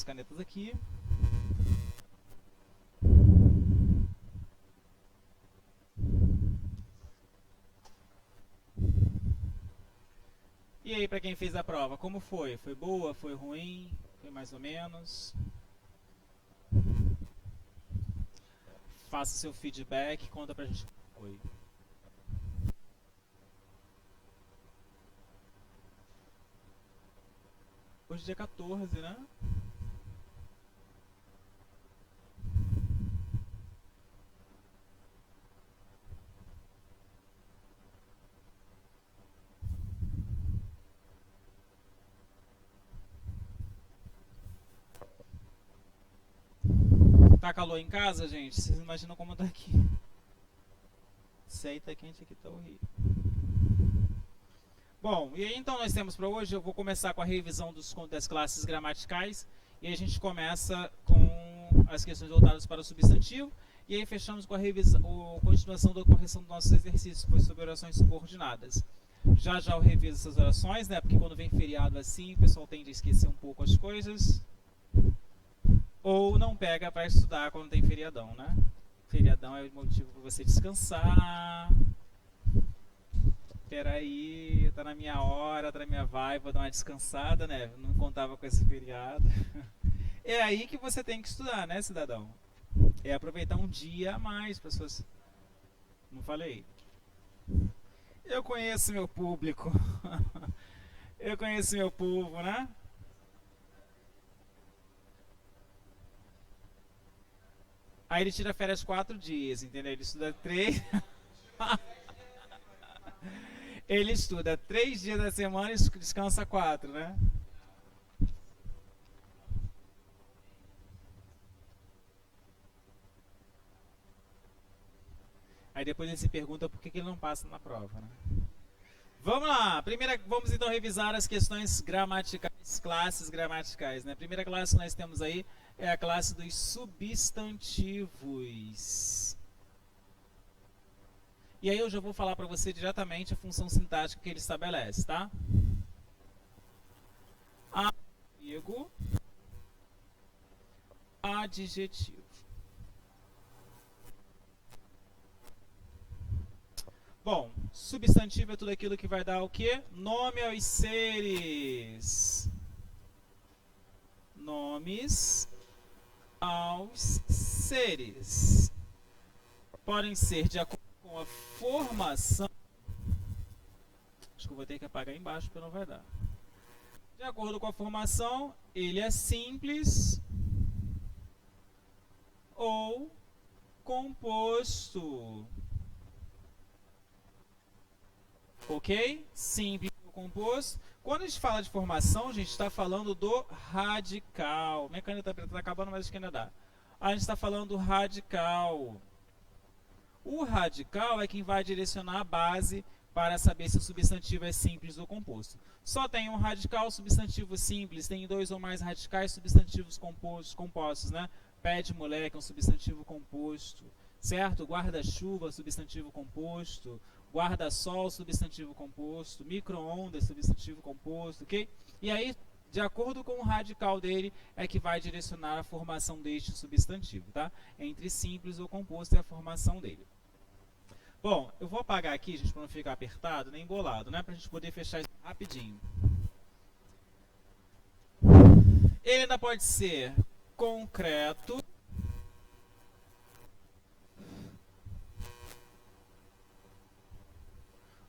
canetas aqui. E aí, para quem fez a prova, como foi? Foi boa? Foi ruim? Foi mais ou menos? Faça seu feedback, conta pra gente como foi. Hoje é dia 14, né? Tá calor em casa, gente? Vocês imaginam como tá aqui. Se aí tá quente, aqui tá horrível. Bom, e aí então nós temos para hoje, eu vou começar com a revisão das classes gramaticais. E aí a gente começa com as questões voltadas para o substantivo. E aí fechamos com a continuação da correção dos nossos exercícios, que foi sobre orações subordinadas. Já já eu reviso essas orações, né? Porque quando vem feriado assim, o pessoal tende a esquecer um pouco as coisas. Ou não pega para estudar quando tem feriadão, né? Feriadão é o motivo para você descansar. Peraí, tá na minha hora, tá na minha vibe, vou dar uma descansada, né? Não contava com esse feriado. É aí que você tem que estudar, né, cidadão? É aproveitar um dia a mais para suas... Não falei? Eu conheço meu público. Eu conheço meu povo, né? Aí ele tira férias 4 dias, entendeu? Ele estuda 3. Ele estuda 3 dias da semana e descansa 4, né? Aí depois ele se pergunta por que ele não passa na prova, né? Vamos lá! Vamos então revisar as questões gramaticais, classes gramaticais, né? A primeira classe que nós temos aí é a classe dos substantivos. E aí eu já vou falar para você diretamente a função sintática que ele estabelece, tá? Amigo, adjetivo. Bom, substantivo é tudo aquilo que vai dar o quê? Nome aos seres. Nomes aos seres. Podem ser de acordo com a formação. Acho que eu vou ter que apagar embaixo porque não vai dar. De acordo com a formação, ele é simples ou composto. Ok? Simples ou composto. Quando a gente fala de formação, a gente está falando do radical. Minha caneta preta está acabando, mas acho que ainda dá. A gente está falando do radical. O radical é quem vai direcionar a base para saber se o substantivo é simples ou composto. Só tem um radical, substantivo simples. Tem 2 ou mais radicais, substantivos compostos, né? Pé de moleque é um substantivo composto, certo? Guarda-chuva, substantivo composto. Guarda-sol, substantivo composto. Micro-ondas, substantivo composto, ok? E aí, de acordo com o radical dele, é que vai direcionar a formação deste substantivo, tá? Entre simples ou composto é a formação dele. Bom, eu vou apagar aqui, gente, para não ficar apertado nem embolado, né? Para a gente poder fechar isso rapidinho. Ele ainda pode ser concreto,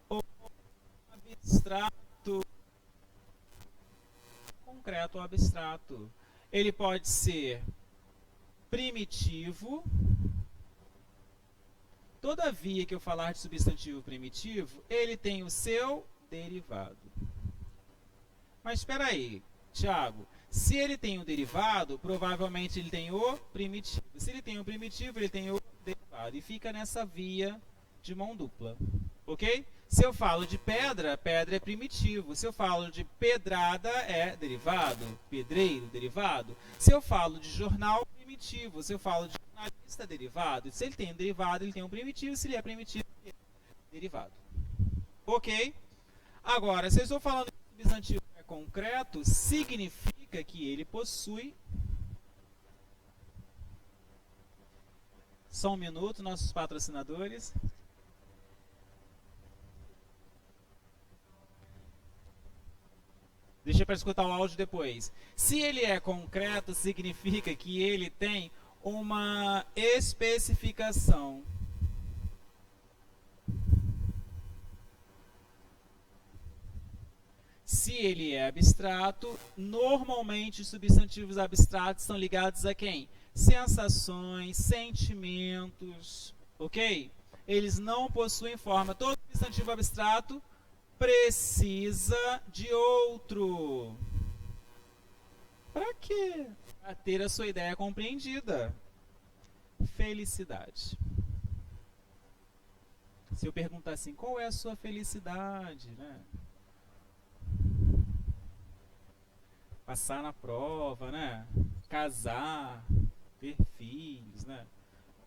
ou abstrato. Concreto ou abstrato. Ele pode ser primitivo. Todavia que eu falar de substantivo primitivo, ele tem o seu derivado. Mas espera aí, Thiago, se ele tem um derivado, provavelmente ele tem o primitivo. Se ele tem o primitivo, ele tem o derivado. E fica nessa via de mão dupla. Ok? Se eu falo de pedra, pedra é primitivo. Se eu falo de pedrada, é derivado. Pedreiro, derivado. Se eu falo de jornal, primitivo. Se eu falo de jornalista, derivado. Se ele tem um derivado, ele tem um primitivo. Se ele é primitivo, ele é derivado. Ok? Agora, se eu estou falando de substantivo concreto, significa que ele possui Só um minuto, nossos patrocinadores. Deixa para escutar o áudio depois. Se ele é concreto, significa que ele tem uma especificação. Se ele é abstrato, normalmente os substantivos abstratos são ligados a quem? Sensações, sentimentos, ok? Eles não possuem forma. Todo substantivo abstrato precisa de outro. Para quê? Para ter a sua ideia compreendida. Felicidade. Se eu perguntar assim, qual é a sua felicidade, né? Passar na prova, né? Casar, ter filhos, né?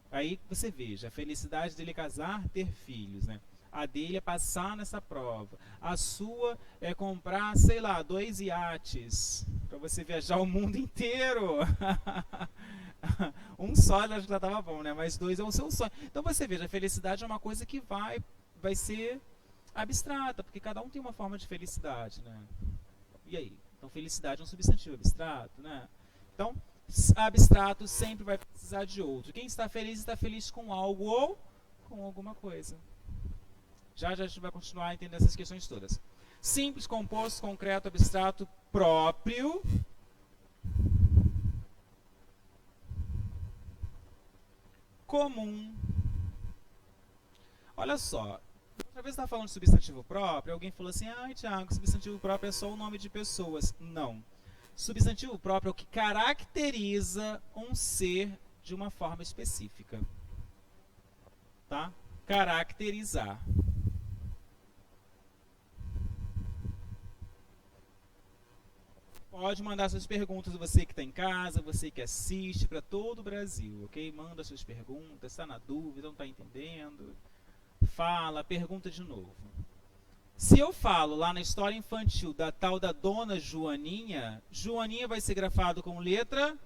Aí você veja, a felicidade dele é casar, ter filhos, né? A dele é passar nessa prova. A sua é comprar, sei lá, 2 iates para você viajar o mundo inteiro. Um só já estava bom, né? Mas 2 é o seu sonho. Então você veja, a felicidade é uma coisa que vai ser abstrata, porque cada um tem uma forma de felicidade, né? E aí? Então, felicidade é um substantivo abstrato, né? Então, abstrato sempre vai precisar de outro. Quem está feliz com algo ou com alguma coisa. Já a gente vai continuar entendendo essas questões todas. Simples, composto, concreto, abstrato, próprio. Comum. Olha só. Outra vez estava falando de substantivo próprio, alguém falou assim, Tiago, substantivo próprio é só o nome de pessoas. Não. Substantivo próprio é o que caracteriza um ser de uma forma específica. Tá? Caracterizar. Pode mandar suas perguntas, você que está em casa, você que assiste, para todo o Brasil, ok? Manda suas perguntas, está na dúvida, não está entendendo. Fala, pergunta de novo. Se eu falo lá na história infantil da tal da Dona Joaninha, Joaninha vai ser grafado com letra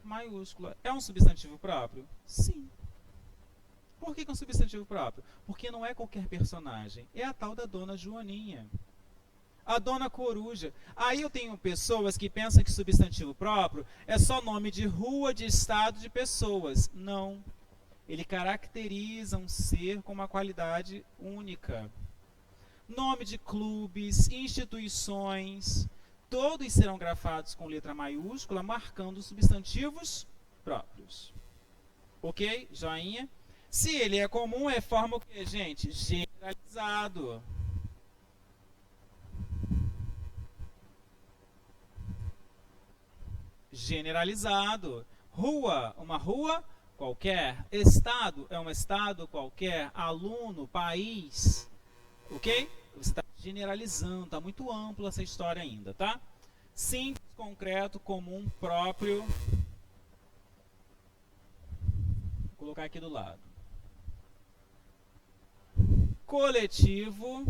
maiúscula. É um substantivo próprio? Sim. Por que é um substantivo próprio? Porque não é qualquer personagem, é a tal da Dona Joaninha. A Dona Coruja. Aí eu tenho pessoas que pensam que substantivo próprio é só nome de rua, de estado, de pessoas. Não. Ele caracteriza um ser com uma qualidade única. Nome de clubes, instituições, todos serão grafados com letra maiúscula, marcando substantivos próprios. Ok? Joinha? Se ele é comum, é forma o quê, gente? Generalizado. Generalizado. Rua, uma rua qualquer. Estado é um estado qualquer. Aluno, país. Ok? Você está generalizando, está muito ampla essa história ainda, tá? Simples, concreto, comum, próprio. Vou colocar aqui do lado. Coletivo.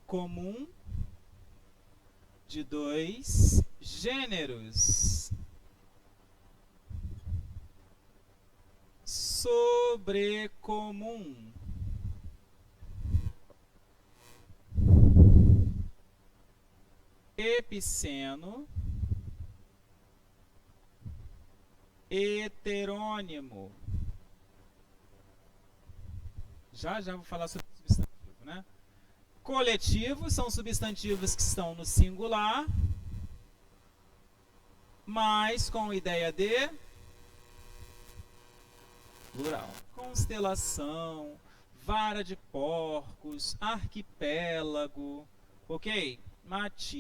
Comum de 2 gêneros. Sobrecomum. Epiceno. Heterônimo. Já vou falar sobre o substantivo, né? Coletivo são substantivos que estão no singular, mas com ideia de plural. Constelação, vara de porcos, arquipélago, ok?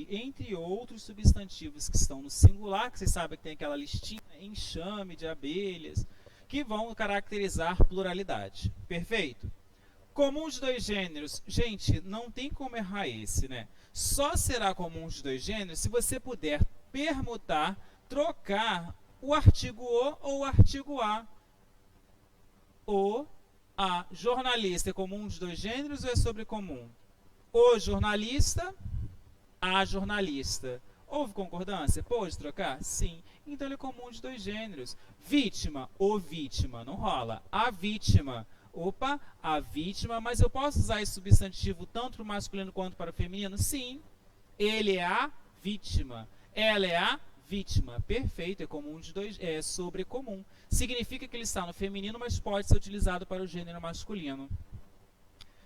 Entre outros substantivos que estão no singular, que vocês sabem que tem aquela listinha, enxame de abelhas, que vão caracterizar pluralidade. Perfeito? Comum de 2 gêneros. Gente, não tem como errar esse, né? Só será comum de 2 gêneros se você puder permutar, trocar o artigo o ou o artigo a. A jornalista é comum de 2 gêneros ou é sobrecomum? O jornalista, a jornalista. Houve concordância? Pode trocar? Sim. Então ele é comum de dois gêneros. Vítima, o vítima, não rola. A vítima. Opa, a vítima, mas eu posso usar esse substantivo tanto para o masculino quanto para o feminino? Sim. Ele é a vítima. Ela é a vítima. Perfeito, é comum de dois, é sobrecomum. Significa que ele está no feminino, mas pode ser utilizado para o gênero masculino.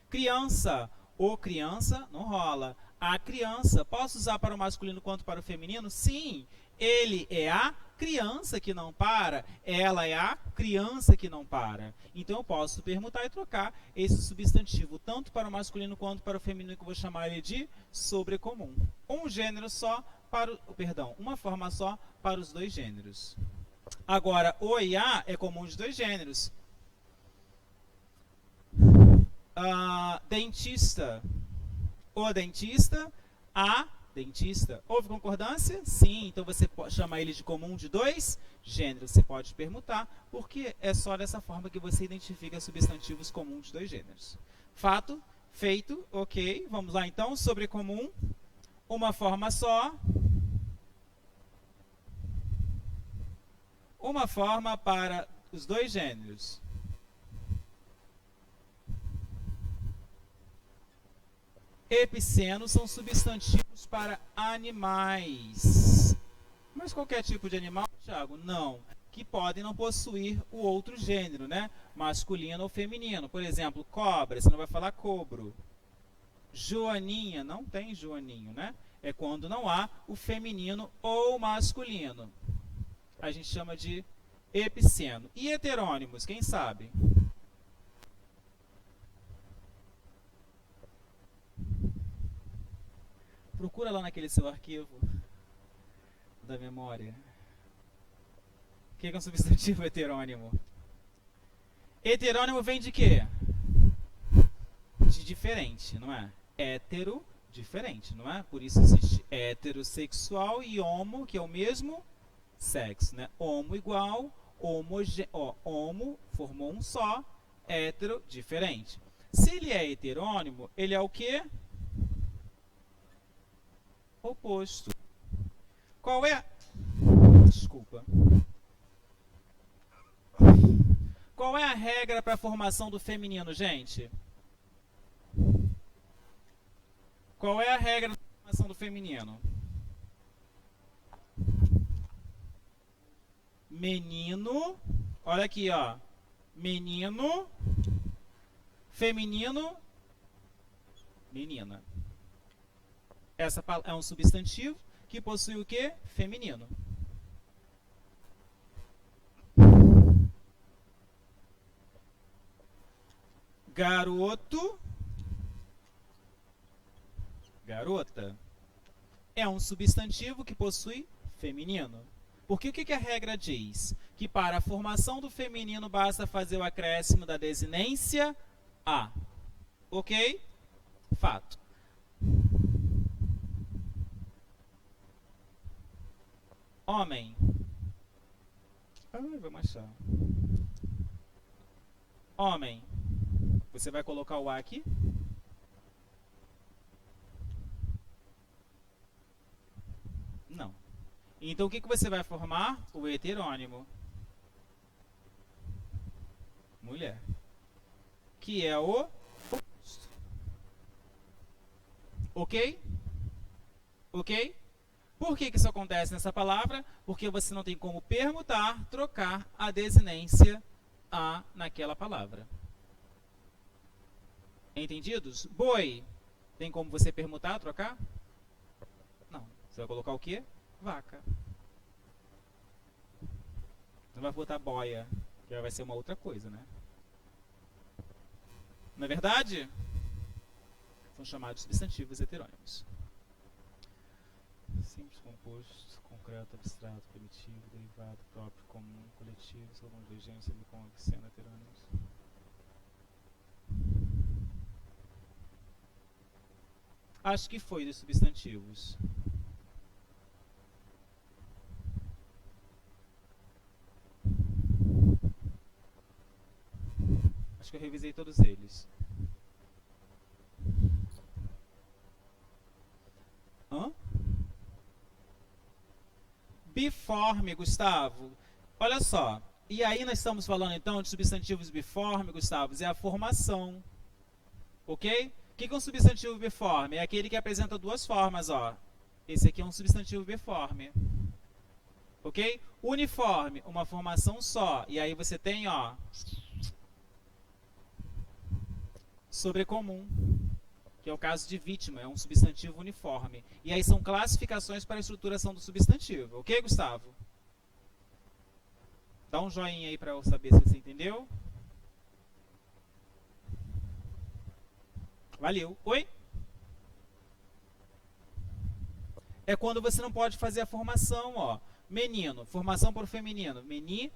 Criança, ou criança, não rola. A criança, posso usar para o masculino quanto para o feminino? Sim. Ele é a criança que não para, ela é a criança que não para. Então eu posso permutar e trocar esse substantivo tanto para o masculino quanto para o feminino, que eu vou chamar ele de sobrecomum. Um gênero só para o, perdão, uma forma só para os dois gêneros. Agora, o e a é comum de dois gêneros. Dentista, o dentista, a dentista. Houve concordância? Sim, então você pode chamar ele de comum de dois gêneros. Você pode permutar, porque é só dessa forma que você identifica substantivos comuns de dois gêneros. Fato, feito, ok. Vamos lá então, sobrecomum, uma forma só. Uma forma para os dois gêneros. Epiceno são substantivos para animais. Mas qualquer tipo de animal, Thiago? Não. Que podem não possuir o outro gênero, né? Masculino ou feminino. Por exemplo, cobra, você não vai falar cobro. Joaninha, não tem joaninho, né? É quando não há o feminino ou masculino. A gente chama de epiceno. E heterônimos, quem sabe? Procura lá naquele seu arquivo da memória. O que é um substantivo heterônimo? Heterônimo vem de quê? De diferente, não é? Hétero, diferente, não é? Por isso existe heterossexual e homo, que é o mesmo sexo, né? Homo igual, homo formou um só, hétero, diferente. Se ele é heterônimo, ele é o quê? Oposto. Qual é? Desculpa. Qual é a regra para a formação do feminino, gente? Qual é a regra da formação do feminino? Menino, olha aqui, ó. Menino, feminino, menina. Essa é um substantivo que possui o quê? Feminino. Garoto, garota. É um substantivo que possui feminino. Porque o que a regra diz? Que para a formação do feminino basta fazer o acréscimo da desinência a. Ok? Fato. Homem. Vamos achar. Homem. Você vai colocar o A aqui? Não. Então o que você vai formar? O heterônimo. Mulher. Que é o oposto. Ok? Ok? Por que isso acontece nessa palavra? Porque você não tem como permutar, trocar a desinência a naquela palavra. Entendidos? Boi. Tem como você permutar, trocar? Não. Você vai colocar o quê? Vaca. Não vai botar boia, que vai ser uma outra coisa, né? Não é verdade? São chamados substantivos heterônimos. Simples, composto, concreto, abstrato, primitivo, derivado, próprio, comum, coletivo, alguns dois gêneros, subcom, epiceno, heterônimos. Acho que foi dos substantivos. Acho que eu revisei todos eles. Hã? Biforme, Gustavo. Olha só. E aí nós estamos falando então de substantivos biforme, Gustavo. É a formação. Ok? O que é um substantivo biforme? É aquele que apresenta duas formas, ó. Esse aqui é um substantivo biforme. Ok? Uniforme, uma formação só. E aí você tem, ó, sobrecomum, que é o caso de vítima, é um substantivo uniforme. E aí são classificações para a estruturação do substantivo. Ok, Gustavo? Dá um joinha aí para eu saber se você entendeu. Valeu. Oi? É quando você não pode fazer a formação, ó. Menino, formação para o feminino. Menina.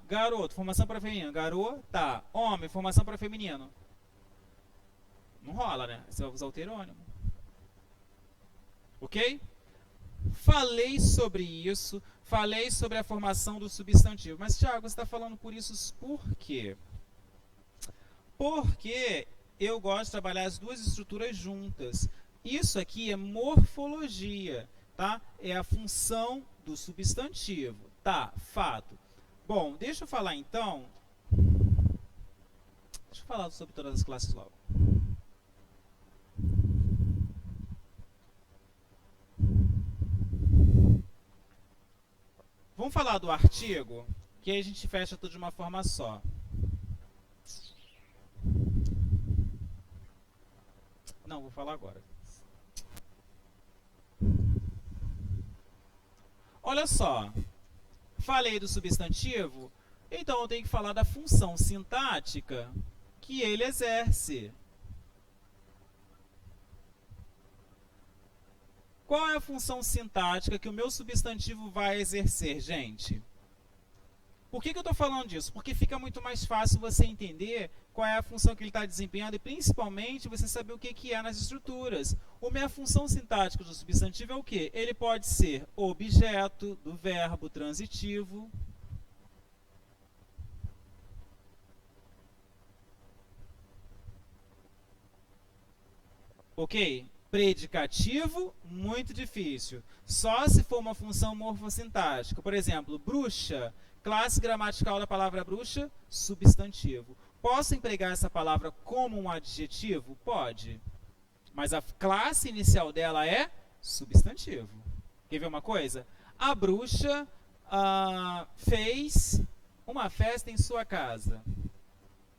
Garoto, formação para o feminino. Garota. Homem, formação para o feminino. Não rola, né? Você vai usar o terônimo. Ok? Falei sobre isso. Falei sobre a formação do substantivo. Mas, Thiago, você está falando por isso por quê? Porque eu gosto de trabalhar as duas estruturas juntas. Isso aqui é morfologia, tá? É a função do substantivo, tá? Fato. Bom, deixa eu falar então. Deixa eu falar sobre todas as classes logo. Vamos falar do artigo, que aí a gente fecha tudo de uma forma só. Não, vou falar agora. Olha só, falei do substantivo, então eu tenho que falar da função sintática que ele exerce. Qual é a função sintática que o meu substantivo vai exercer, gente? Por que eu estou falando disso? Porque fica muito mais fácil você entender qual é a função que ele está desempenhando e, principalmente, você saber o que é nas estruturas. A minha função sintática do substantivo é o quê? Ele pode ser objeto do verbo transitivo. Ok? Predicativo, muito difícil. Só se for uma função morfossintática. Por exemplo, bruxa. Classe gramatical da palavra bruxa, substantivo. Posso empregar essa palavra como um adjetivo? Pode. Mas a classe inicial dela é substantivo. Quer ver uma coisa? A bruxa fez uma festa em sua casa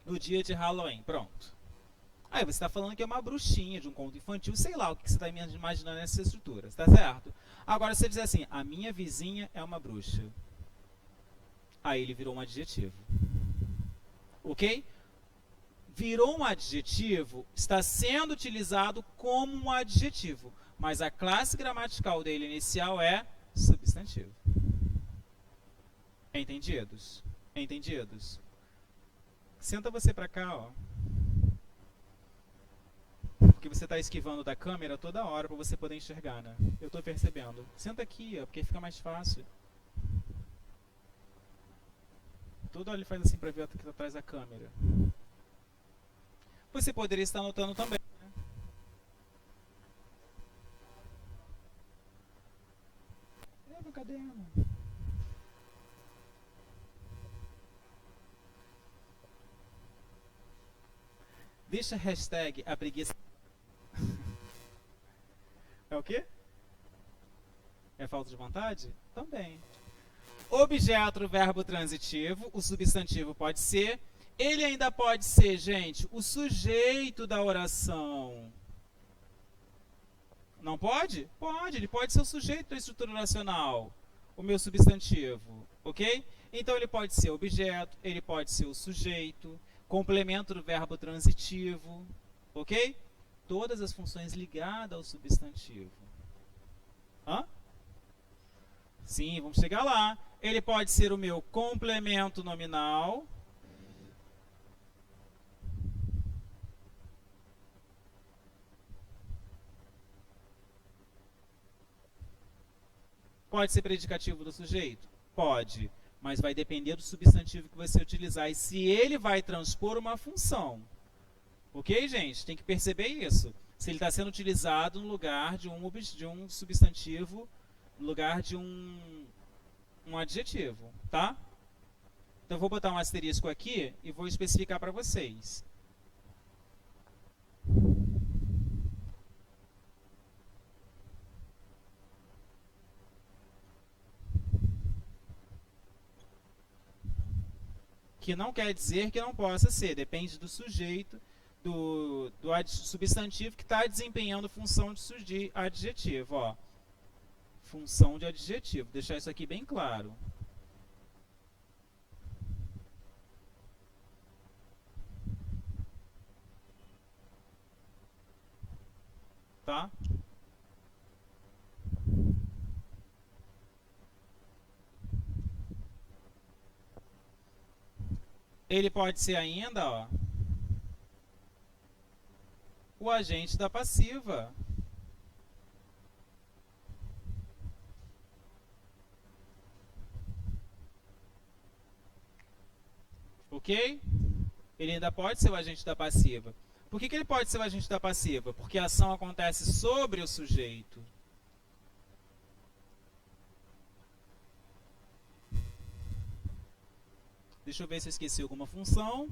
no dia de Halloween. Pronto. Aí você está falando que é uma bruxinha de um conto infantil, sei lá o que você está imaginando nessa estrutura, está certo? Agora, se você dizer assim, a minha vizinha é uma bruxa. Aí ele virou um adjetivo. Ok? Virou um adjetivo, está sendo utilizado como um adjetivo, mas a classe gramatical dele inicial é substantivo. Entendidos? Entendidos? Senta você para cá, ó. Porque você está esquivando da câmera toda hora para você poder enxergar, né? Eu estou percebendo. Senta aqui, ó, porque fica mais fácil. Toda hora ele faz assim para ver o que está atrás da câmera. Você poderia estar anotando também, né? É meu caderno. Deixa a hashtag a preguiça. É o quê? É falta de vontade? Também. Objeto do verbo transitivo, o substantivo pode ser. Ele ainda pode ser, gente, o sujeito da oração. Não pode? Pode, ele pode ser o sujeito da estrutura oracional, o meu substantivo, ok? Então ele pode ser objeto, ele pode ser o sujeito, complemento do verbo transitivo, ok? Todas as funções ligadas ao substantivo. Hã? Sim, vamos chegar lá. Ele pode ser o meu complemento nominal. Pode ser predicativo do sujeito? Pode, mas vai depender do substantivo que você utilizar e se ele vai transpor uma função. Ok, gente? Tem que perceber isso. Se ele está sendo utilizado no lugar de um substantivo no lugar de um adjetivo, tá? Então eu vou botar um asterisco aqui e vou especificar para vocês. Que não quer dizer que não possa ser, depende do sujeito, do substantivo que está desempenhando função de adjetivo. Ó. Função de adjetivo, deixar isso aqui bem claro. Tá? Ele pode ser ainda, ó, o agente da passiva. Ok? Ele ainda pode ser o agente da passiva. Por que ele pode ser o agente da passiva? Porque a ação acontece sobre o sujeito. Deixa eu ver se eu esqueci alguma função.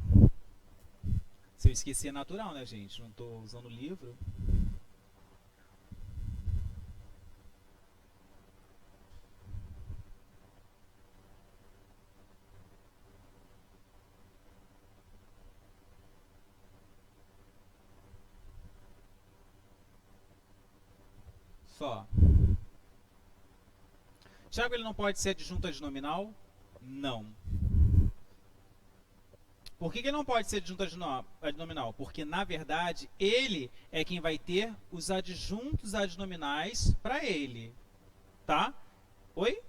Se eu esqueci é natural, né, gente? Não estou usando o livro. Só. Tiago, ele não pode ser adjunto adnominal? Não. Por que ele não pode ser adjunto adnominal? Porque, na verdade, ele é quem vai ter os adjuntos adnominais para ele. Tá? Oi?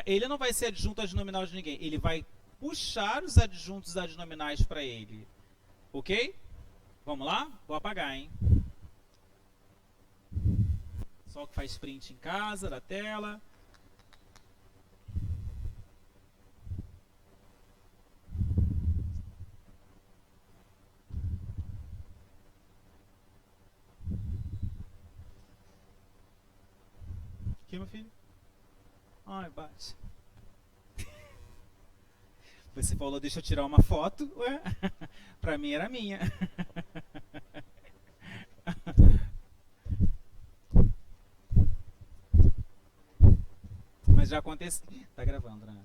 Ele não vai ser adjunto adnominal de ninguém. Ele vai puxar os adjuntos adnominais para ele. Ok? Vamos lá? Vou apagar, hein? Só que faz print em casa da tela. Aqui, meu filho? Ai, bate. Você falou, deixa eu tirar uma foto. Ué, pra mim era minha. Mas já aconteceu. Tá gravando, né?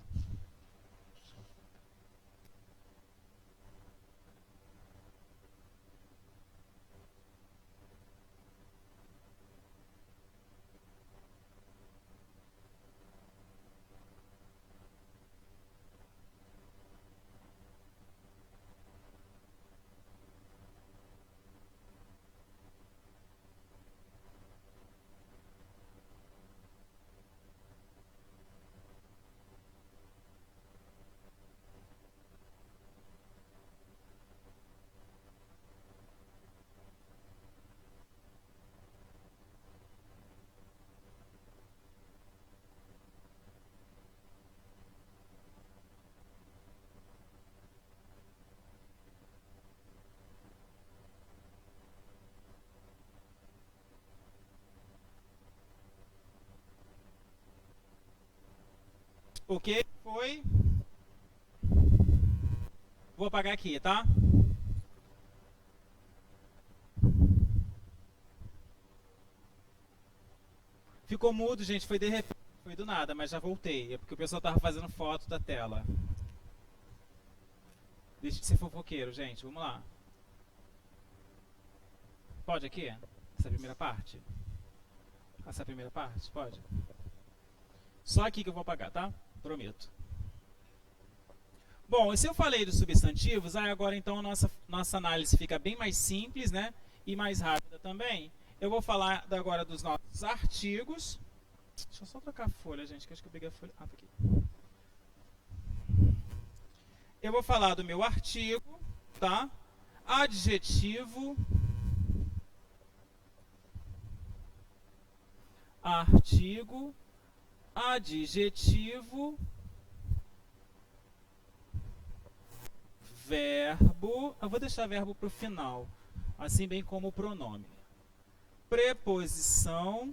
Ok, foi. Vou apagar aqui, tá? Ficou mudo, gente. Foi de repente. Foi do nada, mas já voltei. É porque o pessoal tava fazendo foto da tela. Deixa de ser fofoqueiro, gente. Vamos lá. Pode aqui? Essa primeira parte? Essa primeira parte? Pode? Só aqui que eu vou apagar, tá? Prometo. Bom, e se eu falei dos substantivos, aí agora então nossa análise fica bem mais simples, né? E mais rápida também. Eu vou falar agora dos nossos artigos. Deixa eu só trocar a folha, gente, que acho que eu peguei a folha. Ah, tá aqui. Eu vou falar do meu artigo, tá? Adjetivo. Artigo. Adjetivo. Verbo. Eu vou deixar verbo para o final, assim bem como o pronome. Preposição.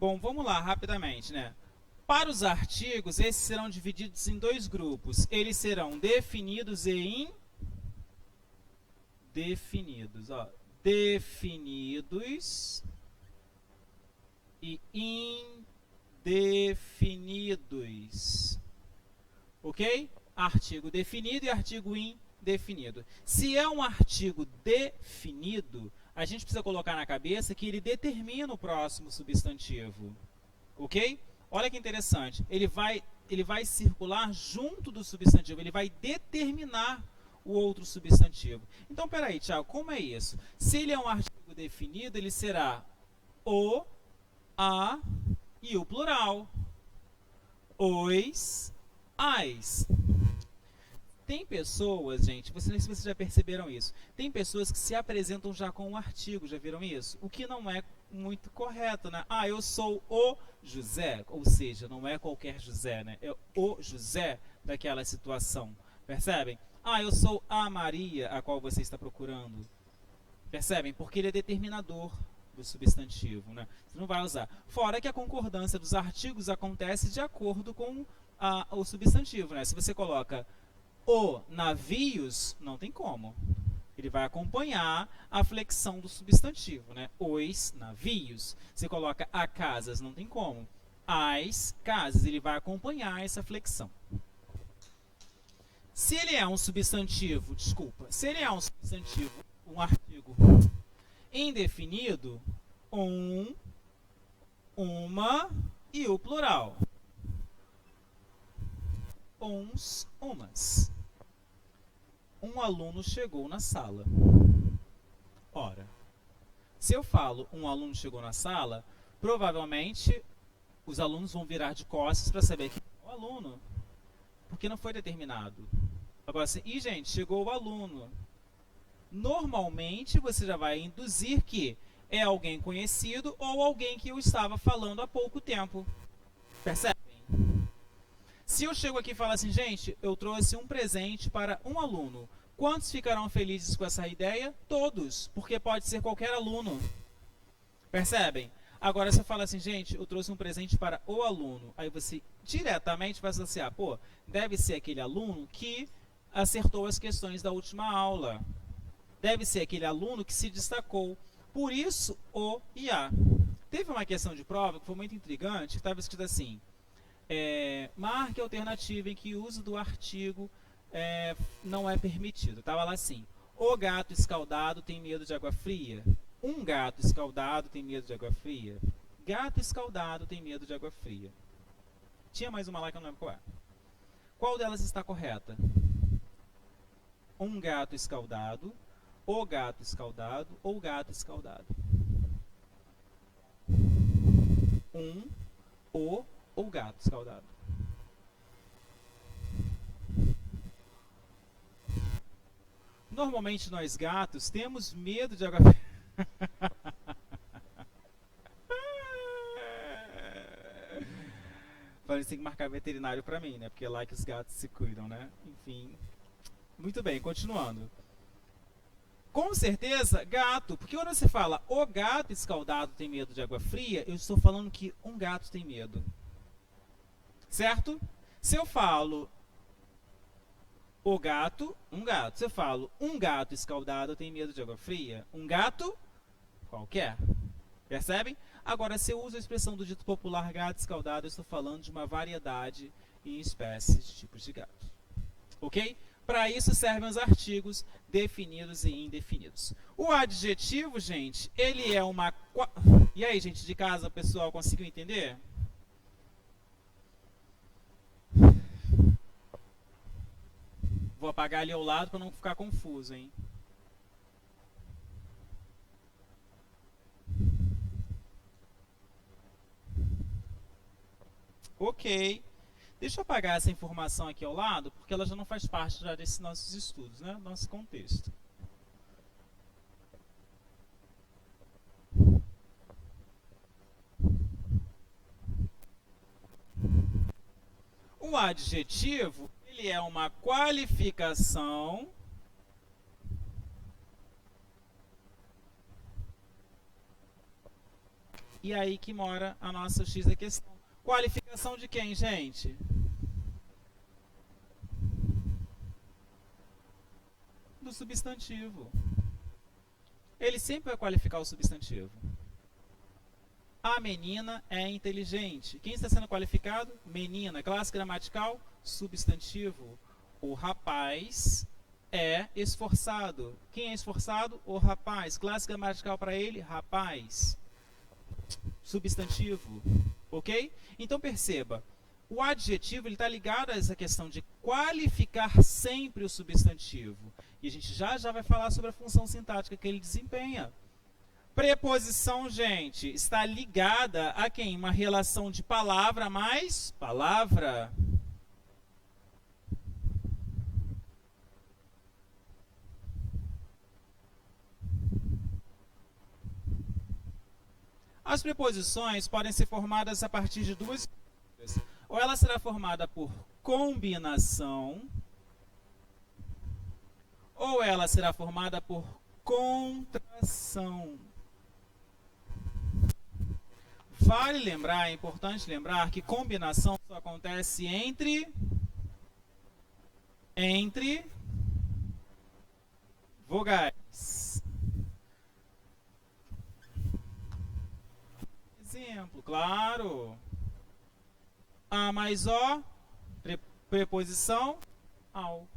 Bom, vamos lá, rapidamente, né? Para os artigos, esses serão divididos em dois grupos. Eles serão definidos e indefinidos. Ó. Definidos e indefinidos. Ok? Artigo definido e artigo indefinido. Se é um artigo definido, a gente precisa colocar na cabeça que ele determina o próximo substantivo. Ok? Olha que interessante. Ele vai circular junto do substantivo. Ele vai determinar o outro substantivo. Então, peraí, Thiago, como é isso? Se ele é um artigo definido, ele será o, a e o plural. Os, as. Tem pessoas, gente, não sei se vocês já perceberam isso, tem pessoas que se apresentam já com um artigo, já viram isso? O que não é muito correto, né? Ah, eu sou o José, ou seja, não é qualquer José, né? É o José daquela situação, percebem? Ah, eu sou a Maria, a qual você está procurando. Percebem? Porque ele é determinador do substantivo, né? Você não vai usar. Fora que a concordância dos artigos acontece de acordo com o substantivo, né? Se você coloca o navios, não tem como. Ele vai acompanhar a flexão do substantivo, né? Os navios. Você coloca a casas, não tem como. As casas, ele vai acompanhar essa flexão. Se ele é um substantivo, se ele é um substantivo, um artigo indefinido, um, uma e o plural. Uns, umas. Um aluno chegou na sala. Ora, se eu falo um aluno chegou na sala, provavelmente os alunos vão virar de costas para saber que é o aluno, porque não foi determinado. Agora assim, e gente, chegou o aluno. Normalmente você já vai induzir que é alguém conhecido ou alguém que eu estava falando há pouco tempo. Percebem? Se eu chego aqui e falo assim, gente, eu trouxe um presente para um aluno. Quantos ficarão felizes com essa ideia? Todos, porque pode ser qualquer aluno. Percebem? Agora você fala assim, gente, eu trouxe um presente para o aluno. Aí você diretamente vai associar, pô, deve ser aquele aluno que acertou as questões da última aula. Deve ser aquele aluno que se destacou. Por isso, o e a. Teve uma questão de prova que foi muito intrigante, que estava escrito assim, marque a alternativa em que o uso do artigo não é permitido. Estava lá assim, o gato escaldado tem medo de água fria. Um gato escaldado tem medo de água fria. Gato escaldado tem medo de água fria. Tinha mais uma lá que eu não lembro qual é. Qual delas está correta? Um gato escaldado, o gato escaldado ou gato escaldado? Um, o ou gato escaldado? Normalmente nós gatos temos medo de água fria. Falei, tem que marcar veterinário pra mim, né? Porque é lá que os gatos se cuidam, né? Enfim. Muito bem, continuando. Com certeza, gato. Porque quando você fala o gato escaldado tem medo de água fria, eu estou falando que um gato tem medo. Certo? Se eu falo o gato, um gato. Se eu falo um gato escaldado tem medo de água fria, um gato qualquer. Percebem? Agora, se eu uso a expressão do dito popular gato escaldado, eu estou falando de uma variedade em espécies de tipos de gato. Ok? Para isso servem os artigos definidos e indefinidos. O adjetivo, gente, ele é uma... E aí, gente de casa, pessoal, conseguiu entender? Vou apagar ali ao lado para não ficar confuso, hein? Ok. Deixa eu apagar essa informação aqui ao lado, porque ela já não faz parte já desses nossos estudos, né? Nosso contexto. O adjetivo, ele é uma qualificação E aí que mora a nossa X da questão. Qualificação de quem, gente? Do substantivo. Ele sempre vai qualificar o substantivo. A menina é inteligente. Quem está sendo qualificado? Menina. Classe gramatical? Substantivo. O rapaz é esforçado. Quem é esforçado? O rapaz. Classe gramatical para ele? Rapaz. Substantivo. Ok? Então perceba, o adjetivo está ligado a essa questão de qualificar sempre o substantivo. E a gente já vai falar sobre a função sintática que ele desempenha. Preposição, gente, está ligada a quem? Uma relação de palavra mais palavra. As preposições podem ser formadas a partir de duas coisas. Ou ela será formada por combinação, ou ela será formada por contração. Vale lembrar, é importante lembrar que combinação só acontece entre vogais. Exemplo, claro. A mais O, preposição ao.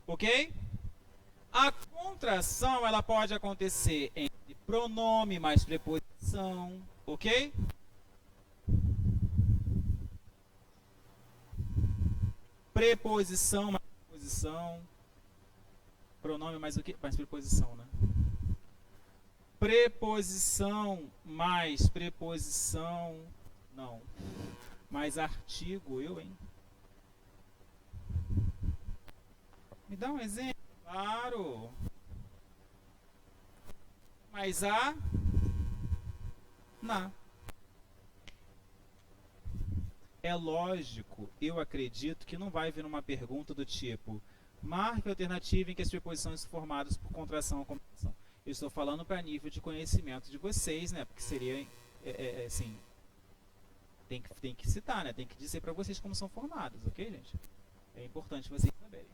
Ok? A contração ela pode acontecer entre pronome mais preposição. Ok? Preposição mais preposição. Pronome mais o quê? Mais preposição, né? Preposição mais preposição. Não. Mais artigo, hein? Me dá um exemplo. Claro. Mais a. Na. É lógico, eu acredito que não vai vir uma pergunta do tipo: marque a alternativa em que as preposições são formadas por contração ou combinação. Eu estou falando para nível de conhecimento de vocês, né? Porque seria, assim, tem que citar, né? Tem que dizer para vocês como são formadas, ok, gente? É importante vocês saberem.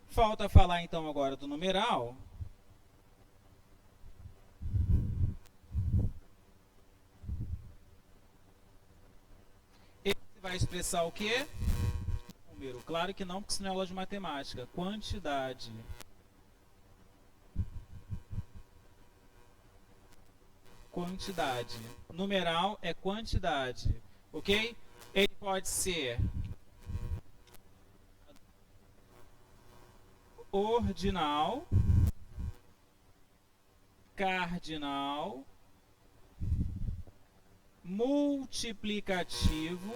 Falta falar então agora do numeral. Ele vai expressar o quê? Número. Claro que não, porque isso não é aula de matemática. Quantidade. Quantidade. Numeral é quantidade. Ok? Ele pode ser ordinal, cardinal, multiplicativo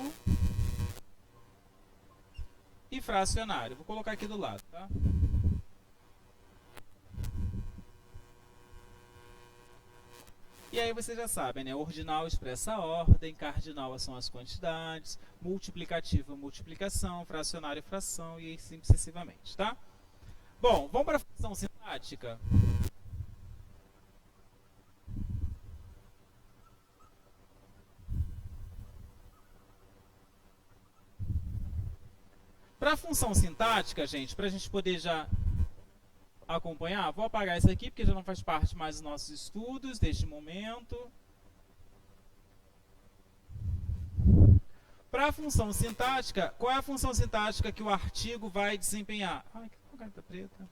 e fracionário. Vou colocar aqui do lado, tá? E aí vocês já sabem, né? Ordinal expressa a ordem, cardinal são as quantidades, multiplicativo multiplicação, fracionário fração e assim sucessivamente, tá? Bom, vamos para a função sintática. Para a função sintática, gente, para a gente poder já acompanhar, vou apagar isso aqui porque já não faz parte mais dos nossos estudos deste momento. Para a função sintática, qual é a função sintática que o artigo vai desempenhar? Ai, que caneta preta.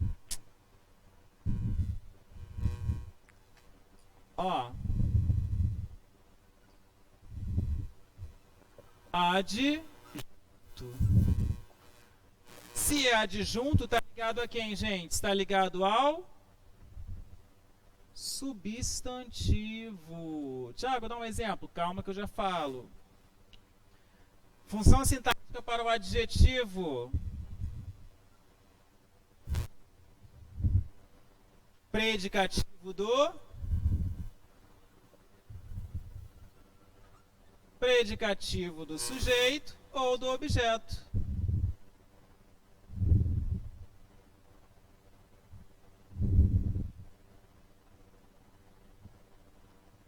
Ó. Adjunto. Se é adjunto, está ligado a quem, gente? Está ligado ao substantivo. Tiago, dá um exemplo. Calma que eu já falo. Função sintática para o adjetivo. Predicativo do. Predicativo do sujeito ou do objeto.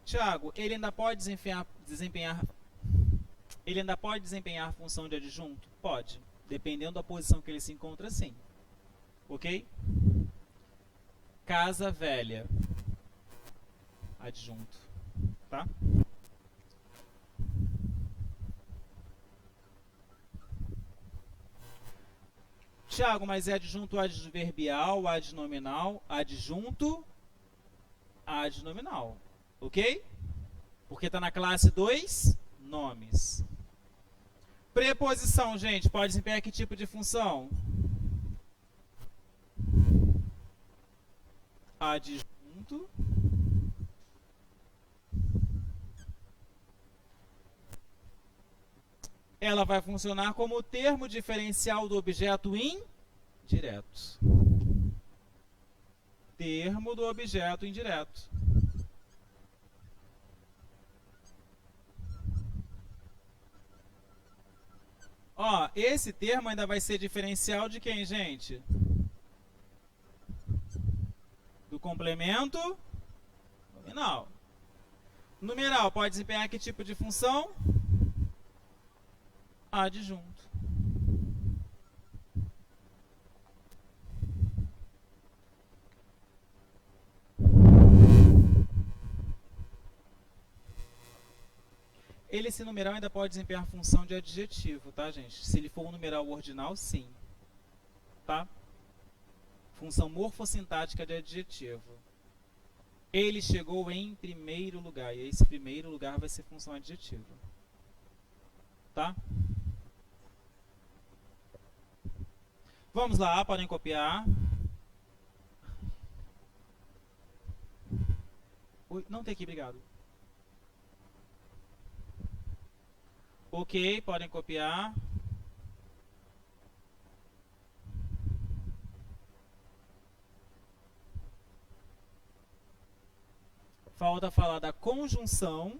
Tiago, ele ainda pode desempenhar a função de adjunto? Pode, dependendo da posição que ele se encontra, sim. Ok? Casa velha, adjunto, tá? Tiago, mas é adjunto adverbial, adnominal, adjunto adnominal, ok? Porque está na classe dos nomes. Preposição, gente, pode desempenhar que tipo de função? Adjunto. Ela vai funcionar como o termo diferencial do objeto indireto. Termo do objeto indireto. Ó, esse termo ainda vai ser diferencial de quem, gente? Do complemento nominal. Numeral pode desempenhar que tipo de função? Adjunto. Esse numeral ainda pode desempenhar função de adjetivo, tá, gente? Se ele for um numeral ordinal, sim. Tá? Função morfossintática de adjetivo. Ele chegou em primeiro lugar. E esse primeiro lugar vai ser função adjetiva. Tá? Vamos lá, podem copiar. Oi, não tem aqui, obrigado. Ok, podem copiar. Falta falar da conjunção,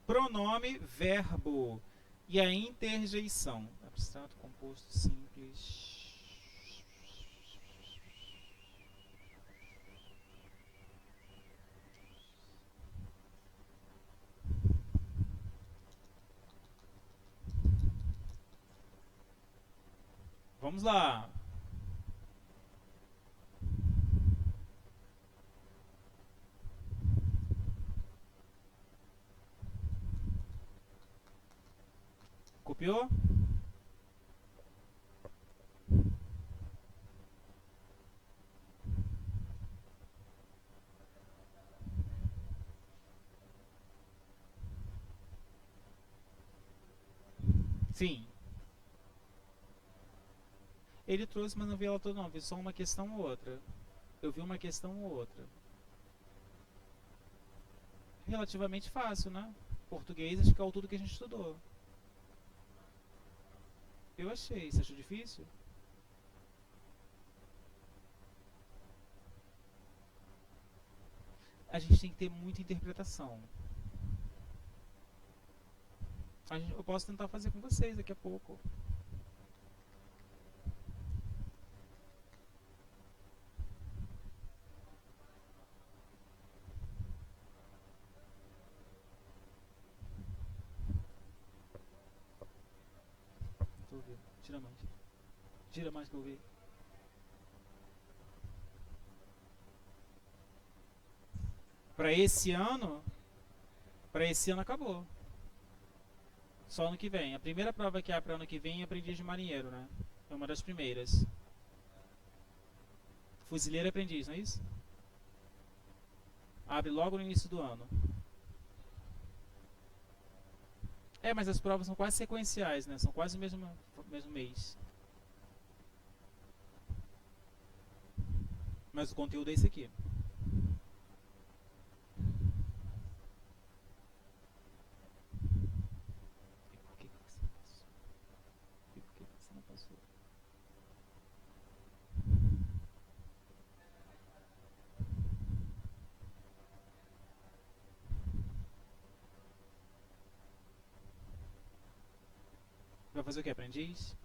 pronome, verbo e a interjeição. Abstrato, composto, simples. Vamos lá. Copiou? Sim. Ele trouxe, mas não vi ela toda não. Vi só uma questão ou outra. Eu vi uma questão ou outra. Relativamente fácil, né? Português, acho que é tudo que a gente estudou. Eu achei. Você achou difícil? A gente tem que ter muita interpretação. Eu posso tentar fazer com vocês daqui a pouco. Tô ouvindo. Tira mais. Tira mais que eu ouvi. Para esse ano acabou. Só ano que vem. A primeira prova que há para ano que vem é aprendiz de marinheiro, né? É uma das primeiras. Fuzileiro aprendiz, não é isso? Abre logo no início do ano. É, mas as provas são quase sequenciais, né? São quase o mesmo mês. Mas o conteúdo é esse aqui. Por que você não passou? E por que você não passou? Vai fazer o que, aprendiz?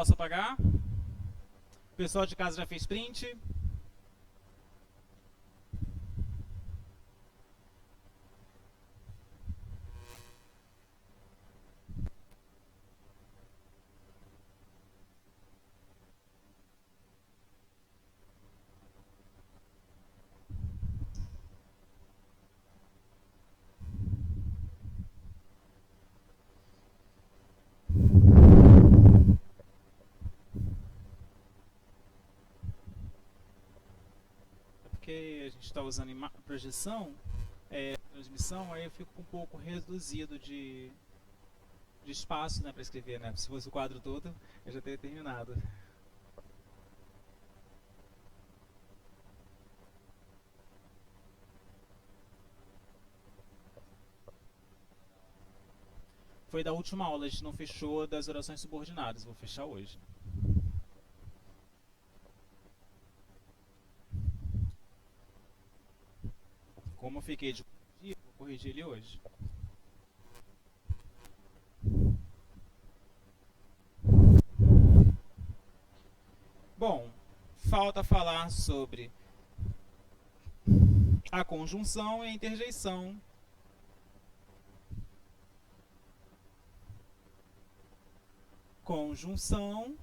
Posso apagar? O pessoal de casa já fez print? Porque a gente está usando projeção, transmissão, aí eu fico um pouco reduzido de espaço, né, para escrever, né? Se fosse o quadro todo, eu já teria terminado. Foi da última aula, a gente não fechou das orações subordinadas, vou fechar hoje. Como eu fiquei de corrigir, vou corrigir ele hoje. Bom, falta falar sobre a conjunção e a interjeição. Conjunção,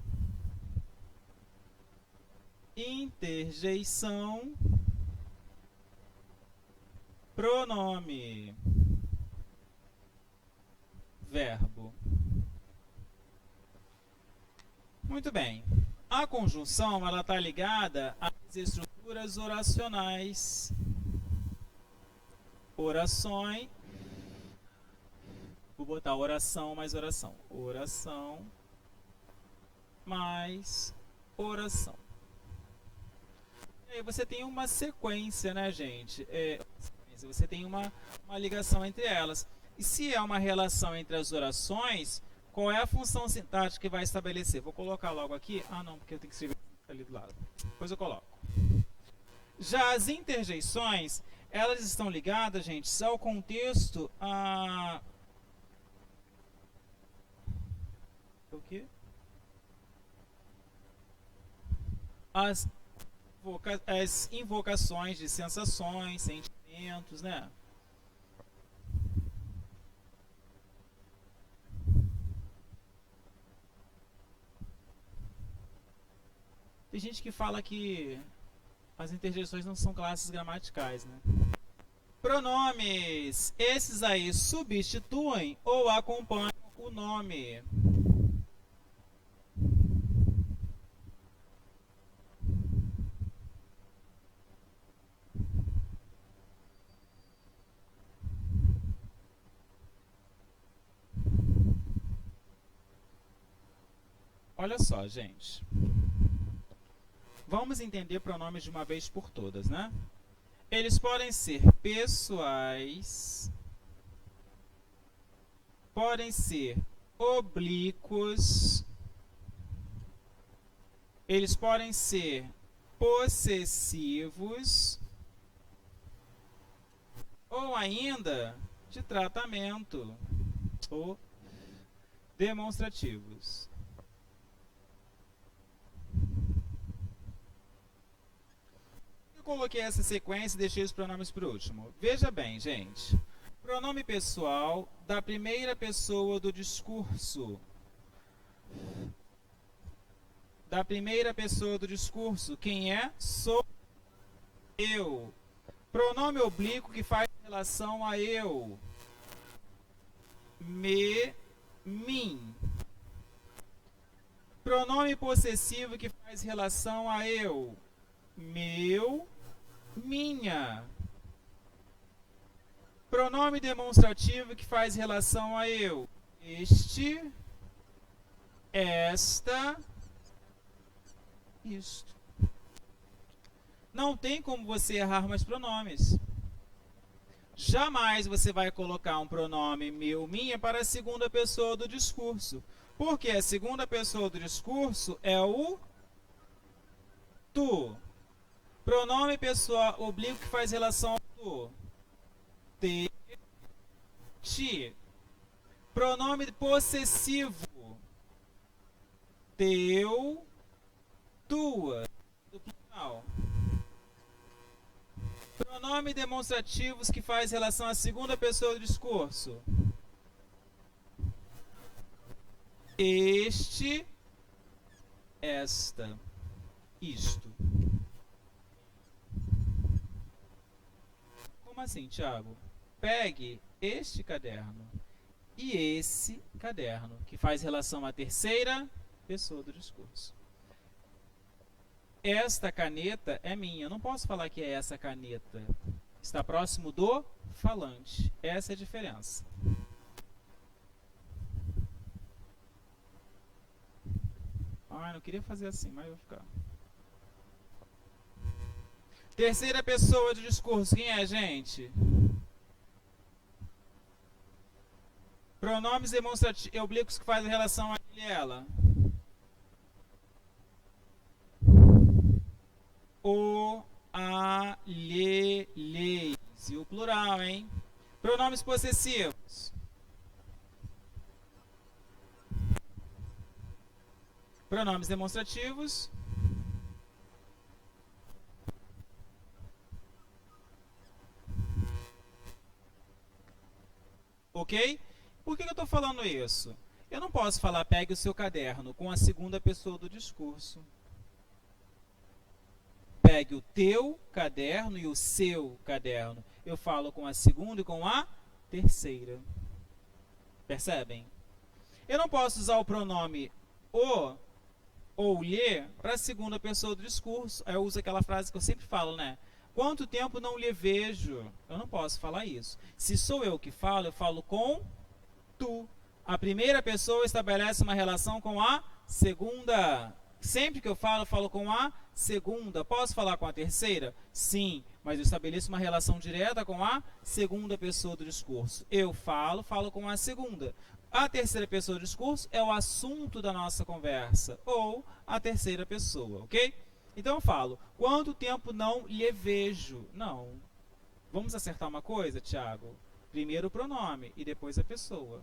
interjeição, pronome, verbo. Muito bem. A conjunção ela está ligada às estruturas oracionais. Orações. Vou botar oração mais oração. Oração mais oração. E aí você tem uma sequência, né, gente? Você tem uma ligação entre elas. E se é uma relação entre as orações, qual é a função sintática que vai estabelecer? Vou colocar logo aqui. Ah, não, porque eu tenho que escrever ali do lado. Depois eu coloco. Já as interjeições, elas estão ligadas, gente, ao contexto o quê? As invocações de sensações, sentimentos, né? Tem gente que fala que as interjeições não são classes gramaticais, né? Pronomes. Esses aí substituem ou acompanham o nome. Olha só, gente. Vamos entender pronomes de uma vez por todas, né? Eles podem ser pessoais, podem ser oblíquos, eles podem ser possessivos ou ainda de tratamento ou demonstrativos. Coloquei essa sequência e deixei os pronomes por último. Veja bem, gente. Pronome pessoal da primeira pessoa do discurso. Da primeira pessoa do discurso. Quem é? Sou eu. Pronome oblíquo que faz relação a eu. Me, mim. Pronome possessivo que faz relação a eu. Meu, minha. Pronome demonstrativo que faz relação a eu. Este, esta, isto. Não tem como você errar mais pronomes. Jamais você vai colocar um pronome meu, minha para a segunda pessoa do discurso. Porque a segunda pessoa do discurso é o tu. Pronome pessoal oblíquo que faz relação ao tu. Te, ti. Pronome possessivo. teu, tua, do plural. Pronome demonstrativos que faz relação à segunda pessoa do discurso. Este, esta, isto. Como assim, Thiago? Pegue este caderno e esse caderno, que faz relação à terceira pessoa do discurso. Esta caneta é minha. Eu não posso falar que é essa caneta. Está próximo do falante. Essa é a diferença. Ah, não queria fazer assim, mas vou ficar. Terceira pessoa do discurso. Quem é, gente? Pronomes demonstrativos oblíquos que fazem relação a ele e ela. O, a, lhe, leis. E o plural, hein? Pronomes possessivos. Pronomes demonstrativos. Ok? Por que eu estou falando isso? Eu não posso falar pegue o seu caderno com a segunda pessoa do discurso. Pegue o teu caderno e o seu caderno. Eu falo com a segunda e com a terceira. Percebem? Eu não posso usar o pronome o ou lhe para a segunda pessoa do discurso. Aí eu uso aquela frase que eu sempre falo, né? Quanto tempo não lhe vejo? Eu não posso falar isso. Se sou eu que falo, eu falo com tu. A primeira pessoa estabelece uma relação com a segunda. Sempre que eu falo com a segunda. Posso falar com a terceira? Sim, mas eu estabeleço uma relação direta com a segunda pessoa do discurso. Eu falo com a segunda. A terceira pessoa do discurso é o assunto da nossa conversa, ou a terceira pessoa, ok? Então eu falo, quanto tempo não lhe vejo? Não. Vamos acertar uma coisa, Tiago? Primeiro o pronome e depois a pessoa.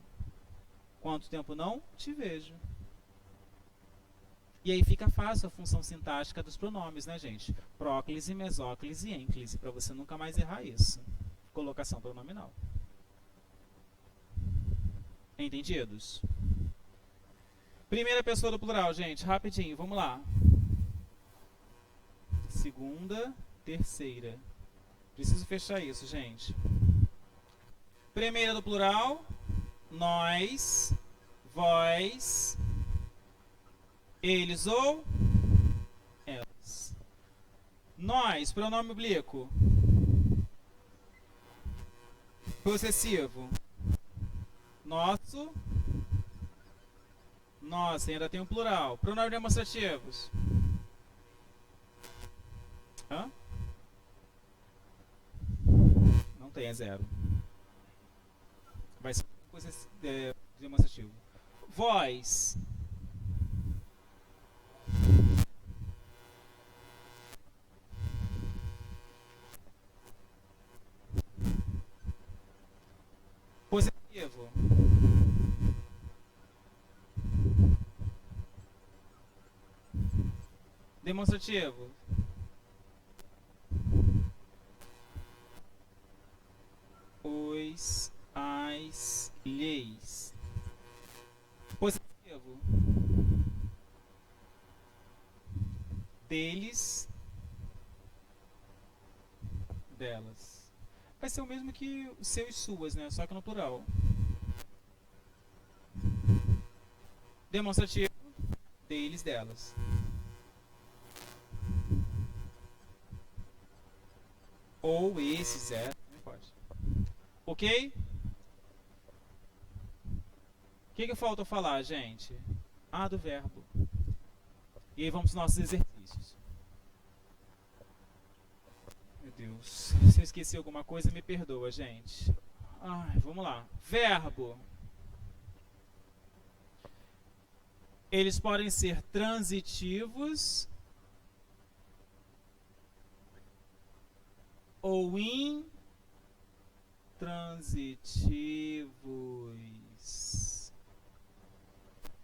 Quanto tempo não te vejo? E aí fica fácil a função sintática dos pronomes, né, gente? Próclise, mesóclise e ênclise, para você nunca mais errar isso. Colocação pronominal. Entendidos? Primeira pessoa do plural, gente, rapidinho, vamos lá. Segunda, terceira. Preciso fechar isso, gente. Primeira do plural, nós, vós, eles ou elas. Nós, pronome oblíquo. Possessivo. Nosso, nossa, ainda tem um plural. Pronomes demonstrativos. Hã? Não tem, é zero. Vai ser demonstrativo. Vós. Possessivo. Demonstrativo. Os, as, lhes. Possessivo. Deles, delas. Vai ser o mesmo que os seus e suas, né? Só que no plural. Demonstrativo, deles, delas. Ou esses, não pode. Ok? O que falta falar, gente? Ah, do verbo. E aí vamos para os nossos exercícios. Meu Deus. Se eu esqueci alguma coisa, me perdoa, gente. Ai, vamos lá. Verbo. Eles podem ser transitivos ou intransitivos.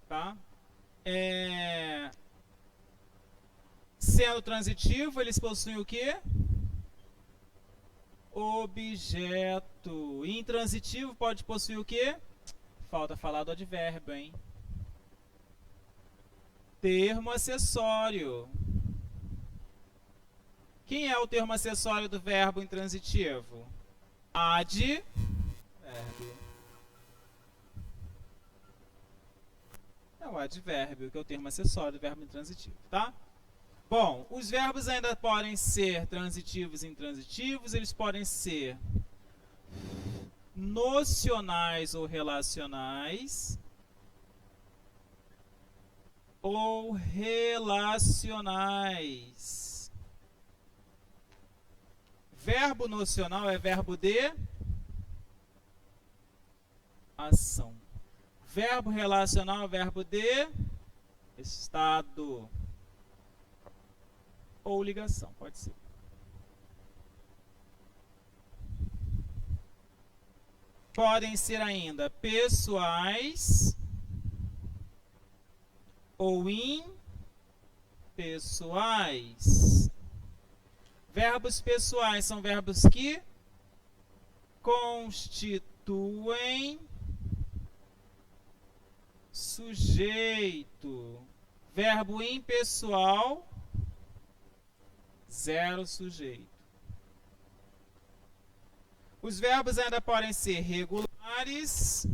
Tá? Sendo transitivo, eles possuem o quê? Objeto. Intransitivo pode possuir o quê? Falta falar do advérbio, hein? Termo acessório. Quem é o termo acessório do verbo intransitivo? Advérbio. É o advérbio, que é o termo acessório do verbo intransitivo, tá? Bom, os verbos ainda podem ser transitivos e intransitivos, eles podem ser nocionais ou relacionais, ou relacionais. Verbo nocional é verbo de ação. Verbo relacional é verbo de estado. Ou ligação, pode ser. Podem ser ainda pessoais ou impessoais. Verbos pessoais são verbos que constituem sujeito. Verbo impessoal, zero sujeito. Os verbos ainda podem ser regulares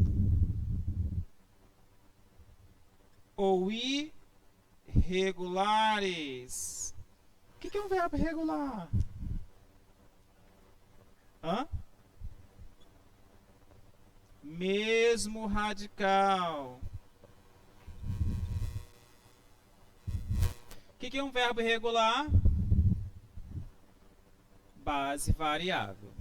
ou irregulares. O que é um verbo regular? Hã? Mesmo radical. O que é um verbo irregular? Base variável.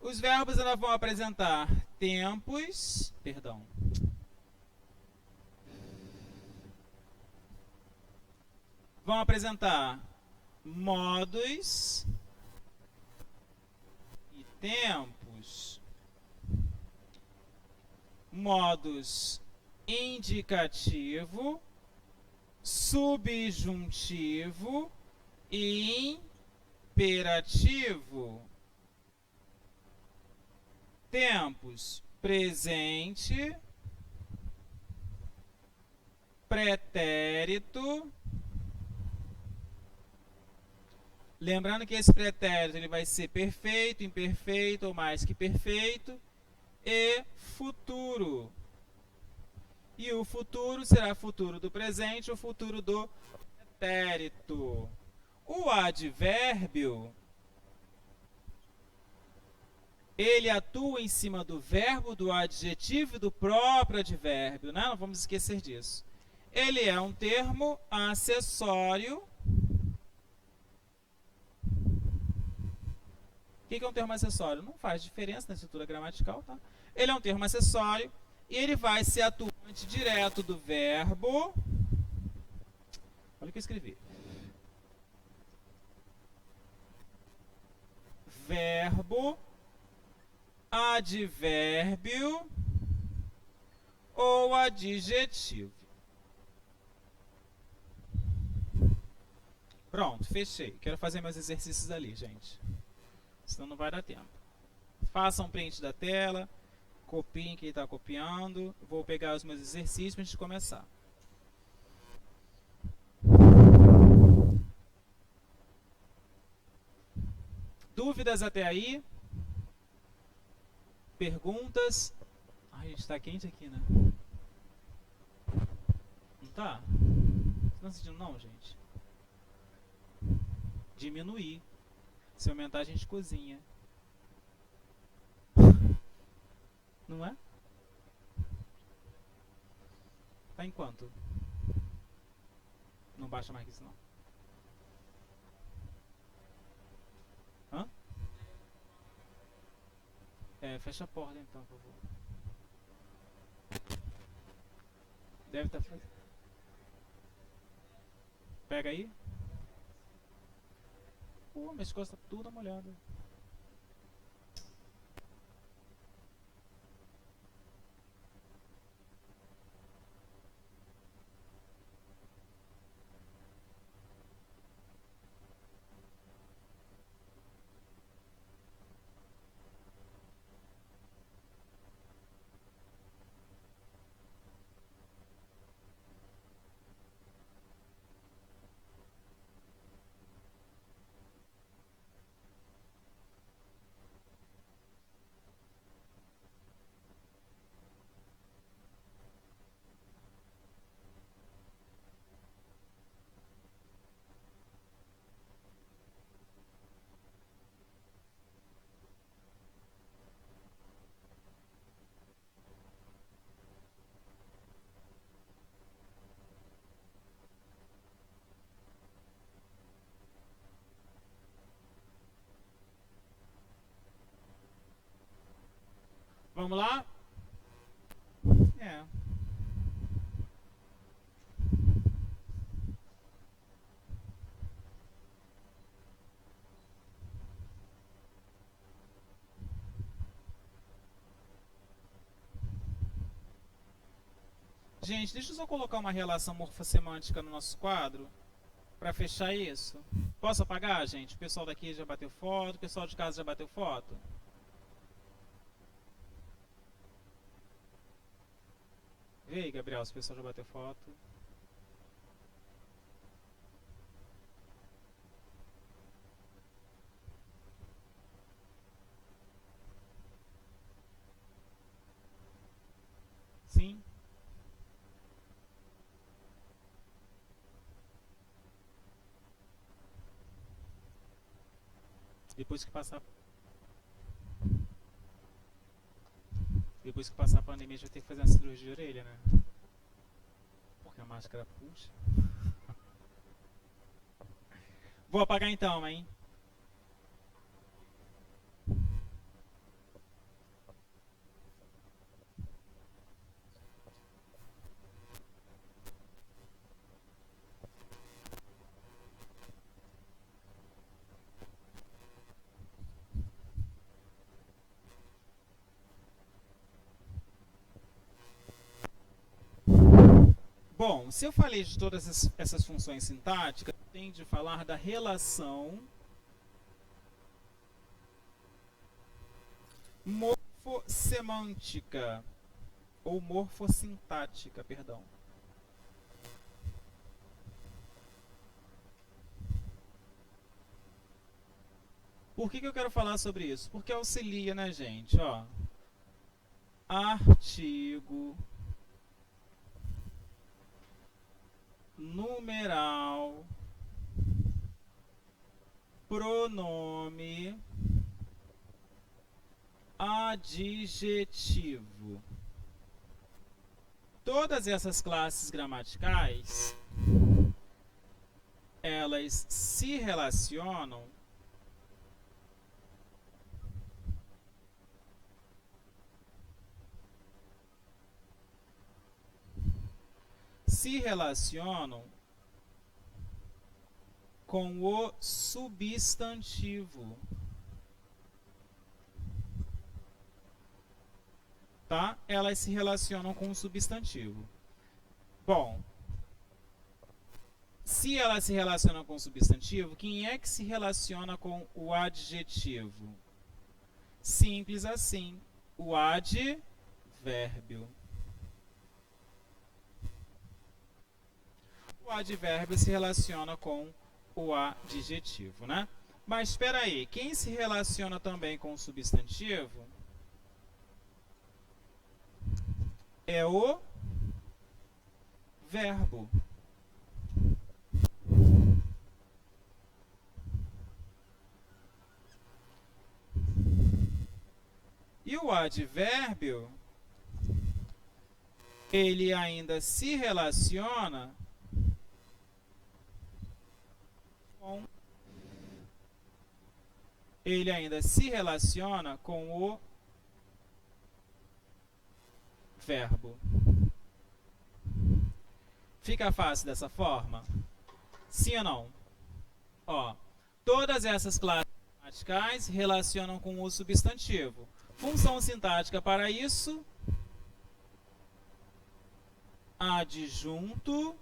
Os verbos ainda vão apresentar tempos, vão apresentar modos e tempos. Modos indicativo, subjuntivo e imperativo. Tempos: presente, pretérito. Lembrando que esse pretérito ele vai ser perfeito, imperfeito ou mais que perfeito, e futuro. E o futuro será futuro do presente ou futuro do pretérito. O advérbio, ele atua em cima do verbo, do adjetivo e do próprio advérbio, né? Não vamos esquecer disso. Ele é um termo acessório. O que é um termo acessório? Não faz diferença na estrutura gramatical, tá? Ele é um termo acessório e ele vai ser atuante direto do verbo. Olha o que eu escrevi. Verbo, advérbio ou adjetivo. Pronto, fechei. Quero fazer meus exercícios ali, gente. Senão não vai dar tempo. Façam um print da tela, copiem quem está copiando. Vou pegar os meus exercícios para a gente começar. Dúvidas até aí? Perguntas? Ai, está quente aqui, né? Não tá? Não está sentindo não, gente? Diminuir. Se aumentar, a gente cozinha. Não é? Tá em quanto? Não baixa mais que isso, não. Hã? Fecha a porta então, por favor. Deve estar fazendo. Pega aí. Pô, minhas costas tá toda molhada. Vamos lá? É. Gente, deixa eu só colocar uma relação morfossemântica no nosso quadro para fechar isso. Posso apagar, gente? O pessoal daqui já bateu foto, o pessoal de casa já bateu foto. E aí, Gabriel, se o pessoal já bateu foto. Sim? Depois que passar a pandemia, a gente vai ter que fazer uma cirurgia de orelha, né? Porque a máscara puxa. Vou apagar então, hein? Bom, se eu falei de todas essas funções sintáticas, eu tenho de falar da relação morfossemântica, ou morfossintática, perdão. Por que eu quero falar sobre isso? Porque auxilia, né, gente? Ó, artigo, numeral, pronome, adjetivo. Todas essas classes gramaticais, elas se relacionam com o substantivo. Tá? Elas se relacionam com o substantivo. Bom, se elas se relacionam com o substantivo, quem é que se relaciona com o adjetivo? Simples assim, o advérbio. O advérbio se relaciona com o adjetivo, né? Mas espera aí, quem se relaciona também com o substantivo é o verbo. E o advérbio, ele ainda se relaciona com o verbo. Fica fácil dessa forma? Sim ou não? Ó, todas essas classes gramaticais relacionam com o substantivo. Função sintática para isso: adjunto,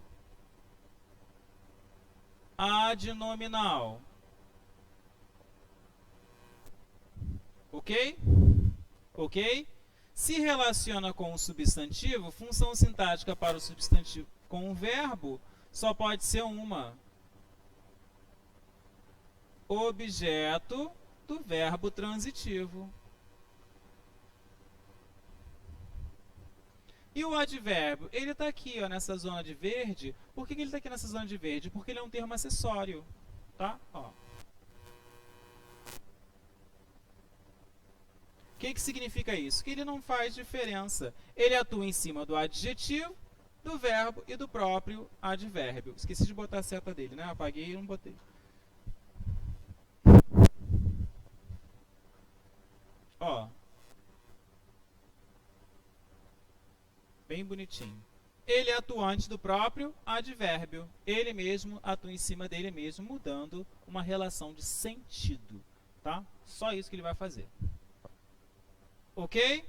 adnominal. Ok? Ok? Se relaciona com o substantivo, função sintática para o substantivo com o verbo só pode ser uma: objeto do verbo transitivo. E o advérbio, ele está aqui, ó, nessa zona de verde. Por que ele está aqui nessa zona de verde? Porque ele é um termo acessório. Tá? Ó. O que significa isso? Que ele não faz diferença. Ele atua em cima do adjetivo, do verbo e do próprio advérbio. Esqueci de botar a seta dele, né? Apaguei e não botei. Ó. bem bonitinho. Ele é atuante do próprio advérbio. Ele mesmo atua em cima dele mesmo, mudando uma relação de sentido. Tá? Só isso que ele vai fazer. Ok?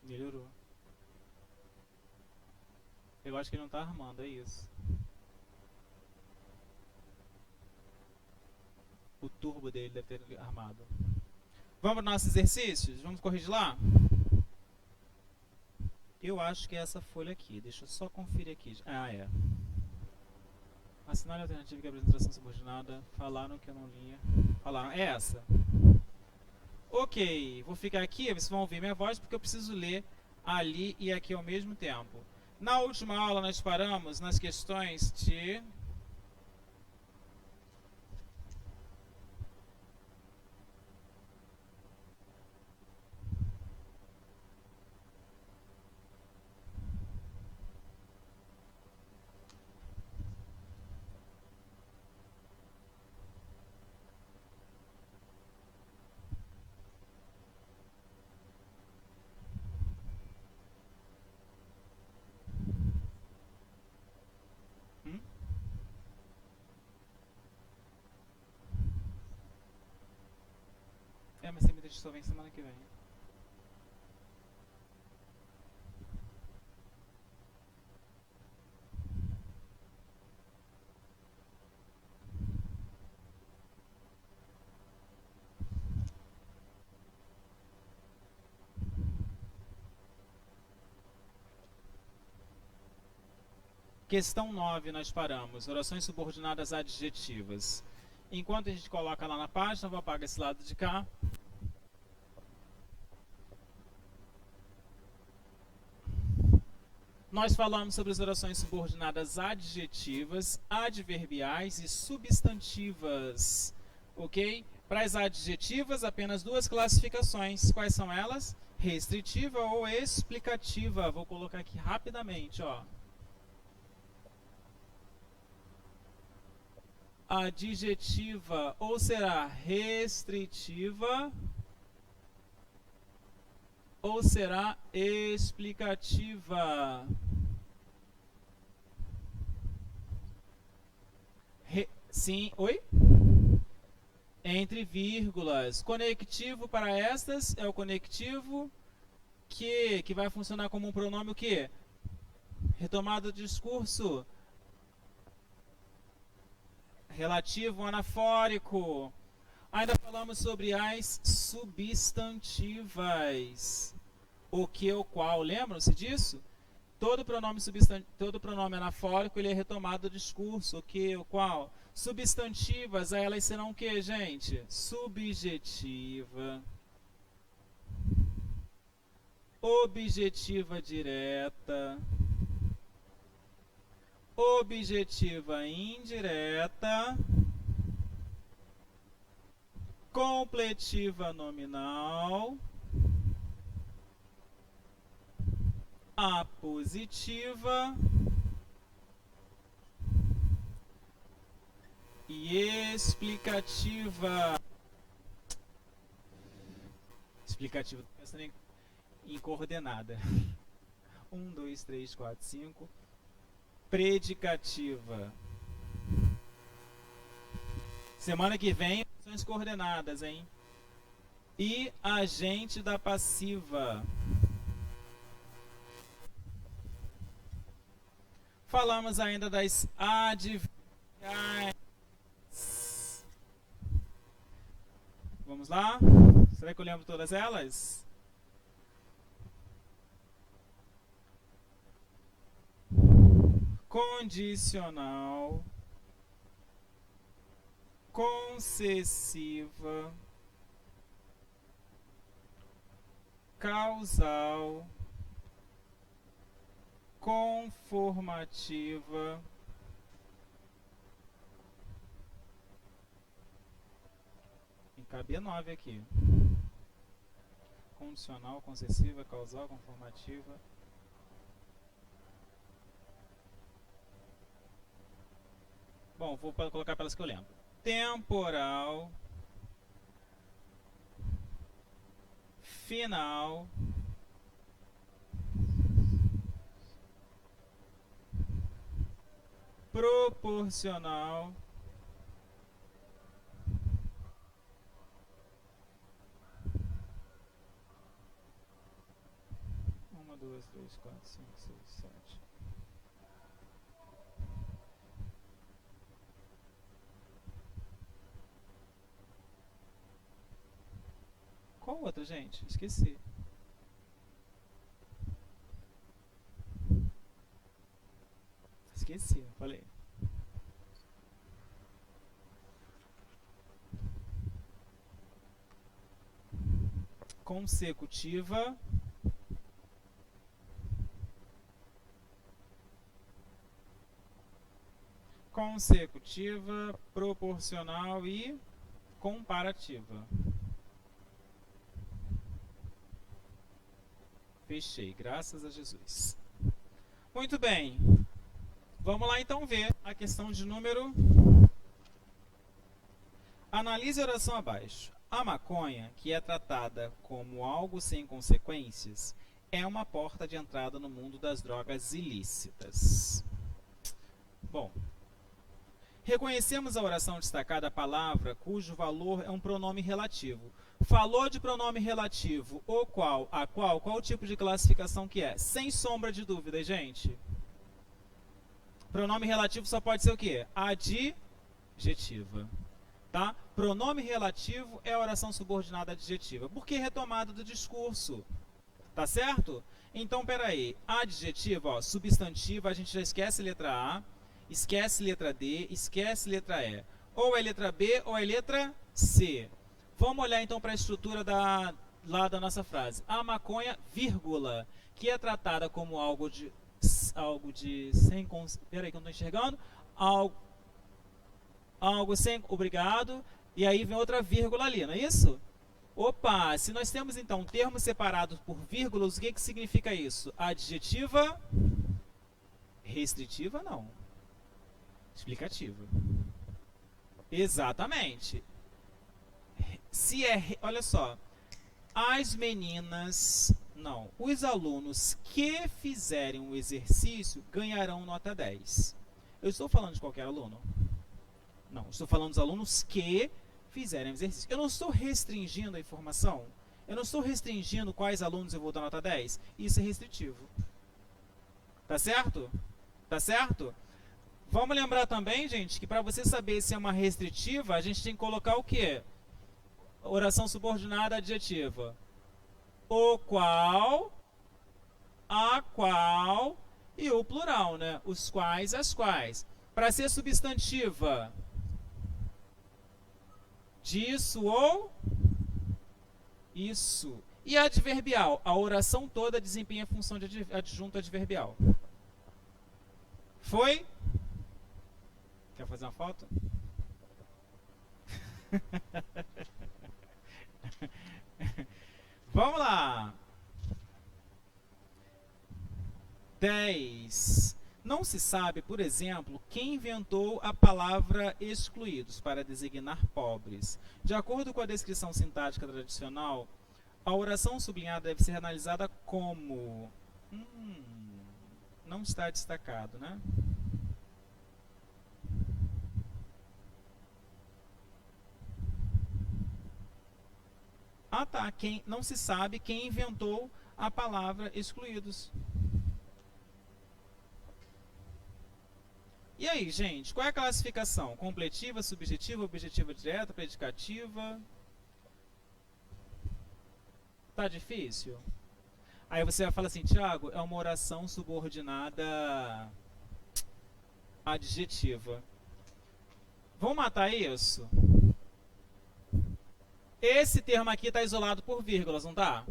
Melhorou. Eu acho que ele não está armando, é isso. O turbo dele deve ter armado. Vamos para os nossos exercícios? Vamos corrigir lá? Eu acho que é essa folha aqui. Deixa eu só conferir aqui. Ah, é. Assinale a alternativa que a apresentação subordinada. Falaram que eu não lia. Falaram. É essa. Ok. Vou ficar aqui. Vocês vão ouvir minha voz porque eu preciso ler ali e aqui ao mesmo tempo. Na última aula nós paramos nas questões de... mas você me deixa só vem semana que vem. Questão 9, nós paramos. Orações subordinadas adjetivas. Enquanto a gente coloca lá na página, eu vou apagar esse lado de cá. Nós falamos sobre as orações subordinadas adjetivas, adverbiais e substantivas. Ok? Para as adjetivas, apenas duas classificações. Quais são elas? Restritiva ou explicativa. Vou colocar aqui rapidamente, ó. Adjetiva ou será restritiva ou será explicativa. Sim, oi? Entre vírgulas. Conectivo para estas é o conectivo que vai funcionar como um pronome o quê? Retomada do discurso. Relativo anafórico. Ainda falamos sobre as substantivas. O que, o qual. Lembram-se disso? Todo pronome anafórico ele é retomado do discurso. O que, o qual. Substantivas, elas serão o que, gente? Subjetiva. Objetiva direta. Objetiva indireta, completiva nominal, apositiva e explicativa. Explicativa, estou pensando em coordenada. 1, 2, 3, 4, 5. Predicativa. Semana que vem, ações coordenadas, hein? E agente da passiva. Falamos ainda das adverbiais. Vamos lá? Será que eu lembro todas elas? Condicional, concessiva, causal, conformativa, tem que caber 9 aqui. Condicional, concessiva, causal, conformativa. Bom, vou colocar pelas que eu lembro. Temporal, final, proporcional, uma, duas, três, quatro, cinco, seis, sete. Qual outra, gente? Esqueci. Esqueci, falei. Consecutiva, proporcional e comparativa. Fechei, graças a Jesus. Muito bem. Vamos lá então ver a questão de número. Analise a oração abaixo. A maconha, que é tratada como algo sem consequências, é uma porta de entrada no mundo das drogas ilícitas. Bom, reconhecemos a oração destacada a palavra cujo valor é um pronome relativo. Falou de pronome relativo, o qual, a qual o tipo de classificação que é? Sem sombra de dúvida, gente. Pronome relativo só pode ser o quê? Adjetiva. Tá? Pronome relativo é a oração subordinada adjetiva. Por que retomada do discurso? Tá certo? Então, peraí. Adjetiva, ó, substantiva, a gente já esquece a letra A, esquece letra D, esquece letra E. Ou é letra B ou é letra C. Vamos olhar então para a estrutura lá da nossa frase. A maconha, vírgula, que é tratada como algo de sem... Peraí que eu não estou enxergando. Algo sem... Obrigado. E aí vem outra vírgula ali, não é isso? Opa, se nós temos então termos separados por vírgulas, o que significa isso? Adjetiva, restritiva, não. Explicativa. Exatamente. Se é, olha só, as meninas, não, os alunos que fizerem o exercício ganharão nota 10. Eu estou falando de qualquer aluno? Não, estou falando dos alunos que fizerem o exercício. Eu não estou restringindo a informação. Eu não estou restringindo quais alunos eu vou dar nota 10. Isso é restritivo. Tá certo? Tá certo? Vamos lembrar também, gente, que para você saber se é uma restritiva, a gente tem que colocar o quê? Oração subordinada adjetiva. O qual, a qual e o plural, né? Os quais, as quais. Para ser substantiva, disso ou isso. E adverbial, a oração toda desempenha a função de adjunto adverbial. Foi? Quer fazer uma foto? Vamos lá. 10. Não se sabe, por exemplo, quem inventou a palavra excluídos para designar pobres. De acordo com a descrição sintática tradicional, a oração sublinhada deve ser analisada como... não está destacado, né? Ah, tá. Não se sabe quem inventou a palavra excluídos. E aí, gente, qual é a classificação? Completiva, subjetiva, objetiva direta, predicativa? Tá difícil? Aí você vai falar assim, Tiago, é uma oração subordinada adjetiva. Vamos matar isso? Esse termo aqui está isolado por vírgulas, não está?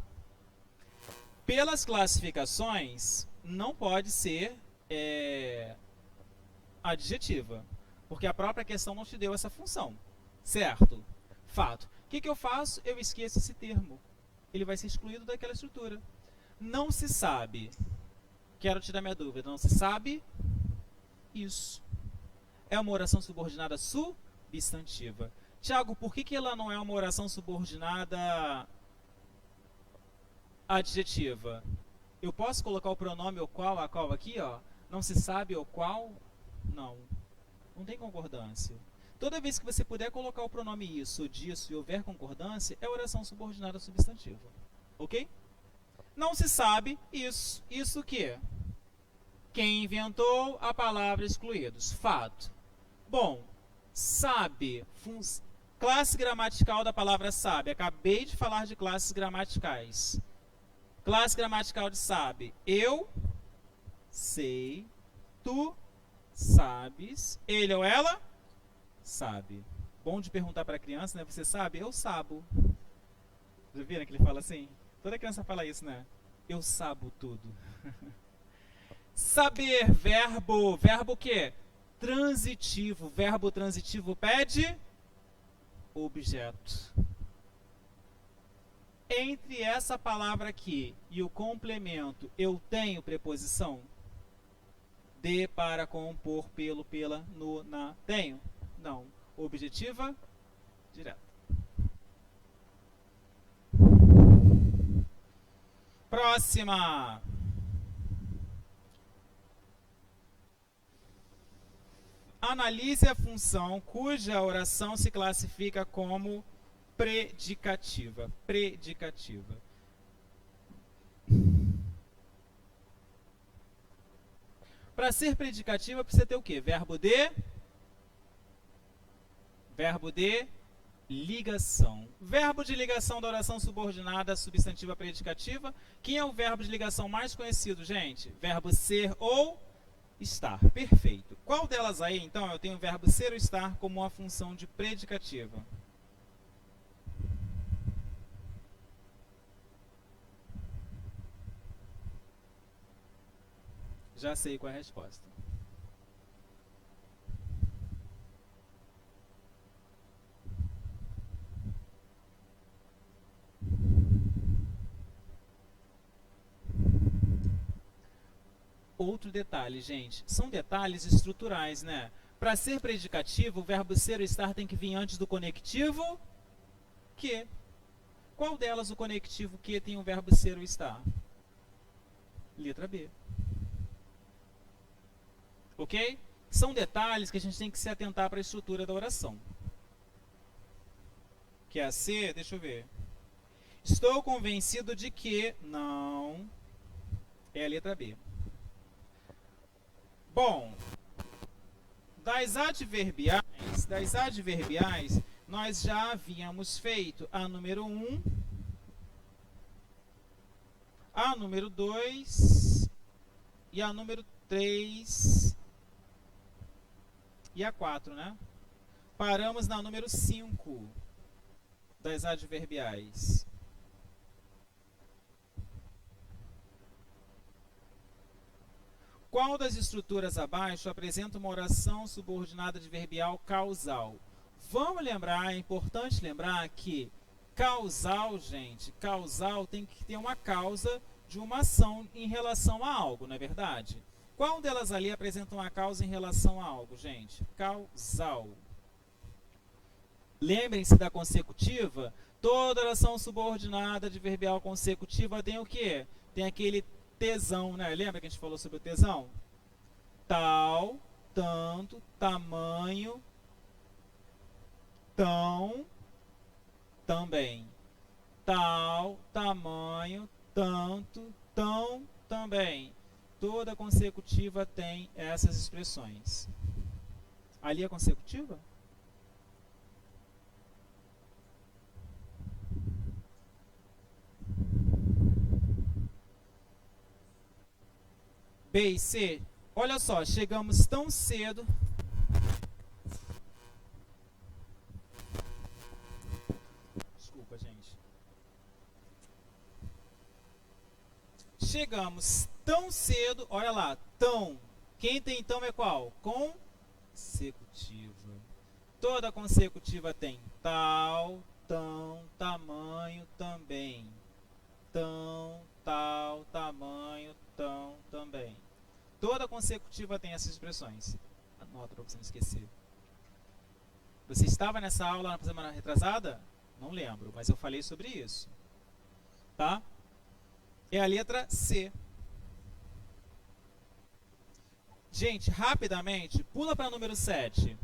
Pelas classificações, não pode ser adjetiva, porque a própria questão não te deu essa função, certo? Fato. O que eu faço? Eu esqueço esse termo. Ele vai ser excluído daquela estrutura. Não se sabe. Quero tirar minha dúvida. Não se sabe isso. É uma oração subordinada substantiva. Tiago, por que ela não é uma oração subordinada adjetiva. Eu posso colocar o pronome o qual, a qual aqui, ó? Não se sabe o qual? Não. Não tem concordância. Toda vez que você puder colocar o pronome isso, disso e houver concordância, é oração subordinada substantiva. Ok? Não se sabe isso. Isso o quê? Quem inventou a palavra excluídos? Fato. Bom, sabe, classe gramatical da palavra sabe. Acabei de falar de classes gramaticais. Classe gramatical de sabe. Eu sei, tu sabes, ele ou ela sabe. Bom de perguntar para a criança, né? Você sabe? Eu sabo. Já viram que ele fala assim? Toda criança fala isso, né? Eu sabo tudo. Saber, verbo. Verbo o quê? Transitivo. Verbo transitivo pede objeto. Entre essa palavra aqui e o complemento, eu tenho preposição? De, para, com, por, pelo, pela, no, na. Tenho? Não. Objetiva, direta. Próxima. Analise a função cuja oração se classifica como predicativa. Predicativa. Para ser predicativa precisa ter o quê? Verbo de ligação. Verbo de ligação da oração subordinada substantiva predicativa. Quem é o verbo de ligação mais conhecido, gente? Verbo ser ou estar. Perfeito. Qual delas aí, então, eu tenho o verbo ser ou estar como uma função de predicativa? Já sei qual é a resposta. Outro detalhe, gente. São detalhes estruturais, né? Para ser predicativo, o verbo ser ou estar tem que vir antes do conectivo que. Qual delas o conectivo que tem o verbo ser ou estar? Letra B. Ok? São detalhes que a gente tem que se atentar para a estrutura da oração. Que é a C, deixa eu ver. Estou convencido de que... Não. É a letra B. Bom, das adverbiais, nós já havíamos feito a número 1, a número 2 e a número 3 e a 4, né? Paramos na número 5 das adverbiais. Qual das estruturas abaixo apresenta uma oração subordinada adverbial causal? Vamos lembrar, é importante lembrar que causal, gente, causal tem que ter uma causa de uma ação em relação a algo, não é verdade? Qual delas ali apresenta uma causa em relação a algo, gente? Causal. Lembrem-se da consecutiva. Toda oração subordinada adverbial consecutiva tem o quê? Tem aquele tesão, né? Lembra que a gente falou sobre o tesão? Tal, tanto, tamanho, tão, também. Tal, tamanho, tanto, tão, também. Toda consecutiva tem essas expressões. Ali é consecutiva? B e C. Olha só, chegamos tão cedo. Desculpa, gente. Chegamos tão cedo, olha lá, tão. Quem tem então é qual? Consecutiva. Toda consecutiva tem tal, tão, tamanho, também. Tão, tal, tamanho, tão, também. Toda consecutiva tem essas expressões. Anota para você não esquecer. Você estava nessa aula na semana retrasada? Não lembro, mas eu falei sobre isso. Tá? É a letra C. Gente, rapidamente, pula para o número 7.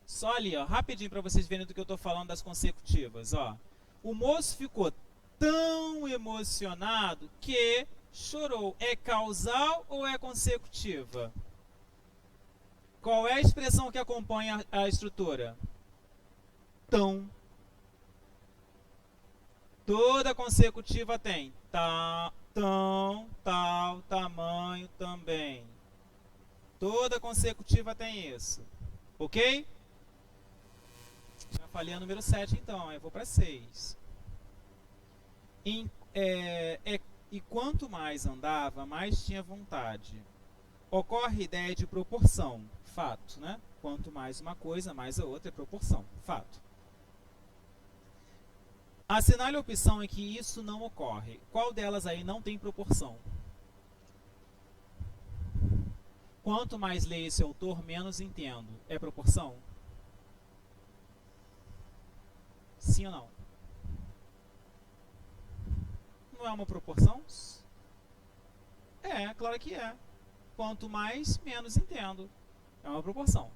Só ali, ó, rapidinho para vocês verem do que eu estou falando das consecutivas. Ó. O moço ficou tão emocionado que chorou. É causal ou é consecutiva? Qual é a expressão que acompanha a estrutura? Tão. Toda consecutiva tem tão, tal, tamanho também. Toda consecutiva tem isso. Ok? Já falei a número 7, então. Eu vou para 6. E quanto mais andava, mais tinha vontade. Ocorre a ideia de proporção. Fato, né? Quanto mais uma coisa, mais a outra é proporção. Fato. Assinale a opção em que isso não ocorre. Qual delas aí não tem proporção? Quanto mais leio esse autor, menos entendo. É proporção? Sim ou não? Não é uma proporção? É, claro que é. Quanto mais, menos entendo. É uma proporção.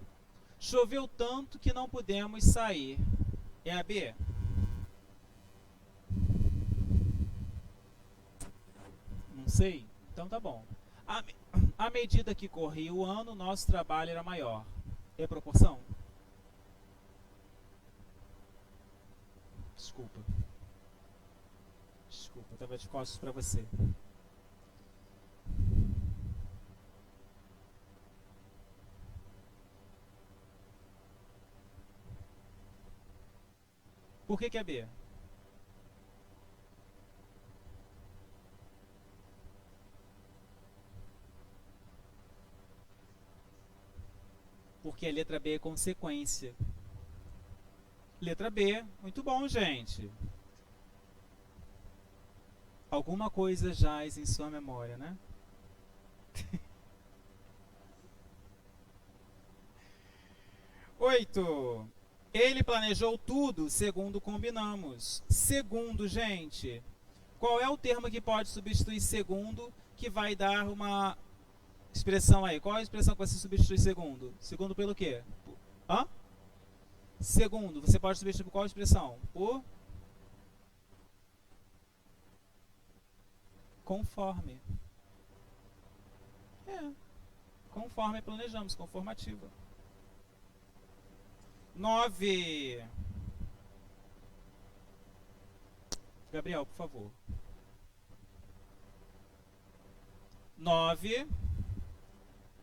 Choveu tanto que não pudemos sair. É a B? Não sei? Então tá bom. À medida que corria o ano, nosso trabalho era maior. É proporção? Desculpa. Desculpa, eu estava de costas para você. Por que é B? Porque a letra B é consequência. Letra B, muito bom, gente. Alguma coisa jaz em sua memória, né? 8. Ele planejou tudo segundo combinamos. Segundo, gente. Qual é o termo que pode substituir segundo que vai dar uma expressão aí? Qual é a expressão que você substitui segundo? Segundo pelo quê? Hã? Segundo. Você pode substituir por qual expressão? Por conforme. É. Conforme planejamos, conformativa. 9. Gabriel, por favor. 9.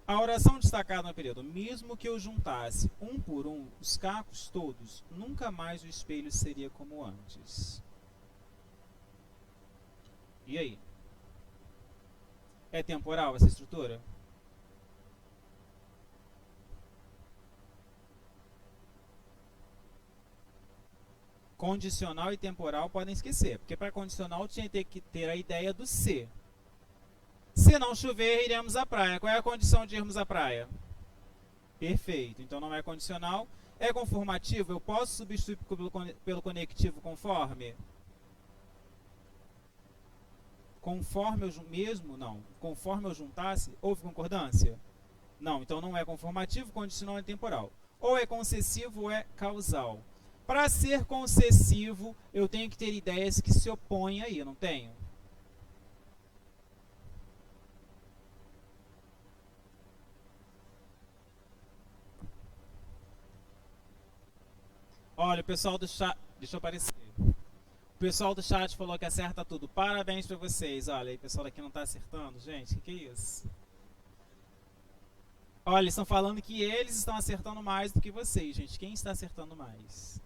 A oração destacada no período. Mesmo que eu juntasse um por um os cacos todos, nunca mais o espelho seria como antes. E aí? É temporal essa estrutura? Condicional e temporal podem esquecer, porque para condicional tinha que ter a ideia do se. Se não chover, iremos à praia. Qual é a condição de irmos à praia? Perfeito. Então não é condicional. É conformativo? Eu posso substituir pelo conectivo conforme? Conforme eu mesmo? Não. Conforme eu juntasse, houve concordância? Não. Então não é conformativo, condicional e temporal. Ou é concessivo ou é causal. Para ser concessivo, eu tenho que ter ideias que se opõem aí, eu não tenho? Olha, o pessoal do chat... Deixa eu aparecer. O pessoal do chat falou que acerta tudo. Parabéns para vocês. Olha, aí o pessoal daqui não está acertando. Gente, que é isso? Olha, eles estão falando que eles estão acertando mais do que vocês, gente. Quem está acertando mais?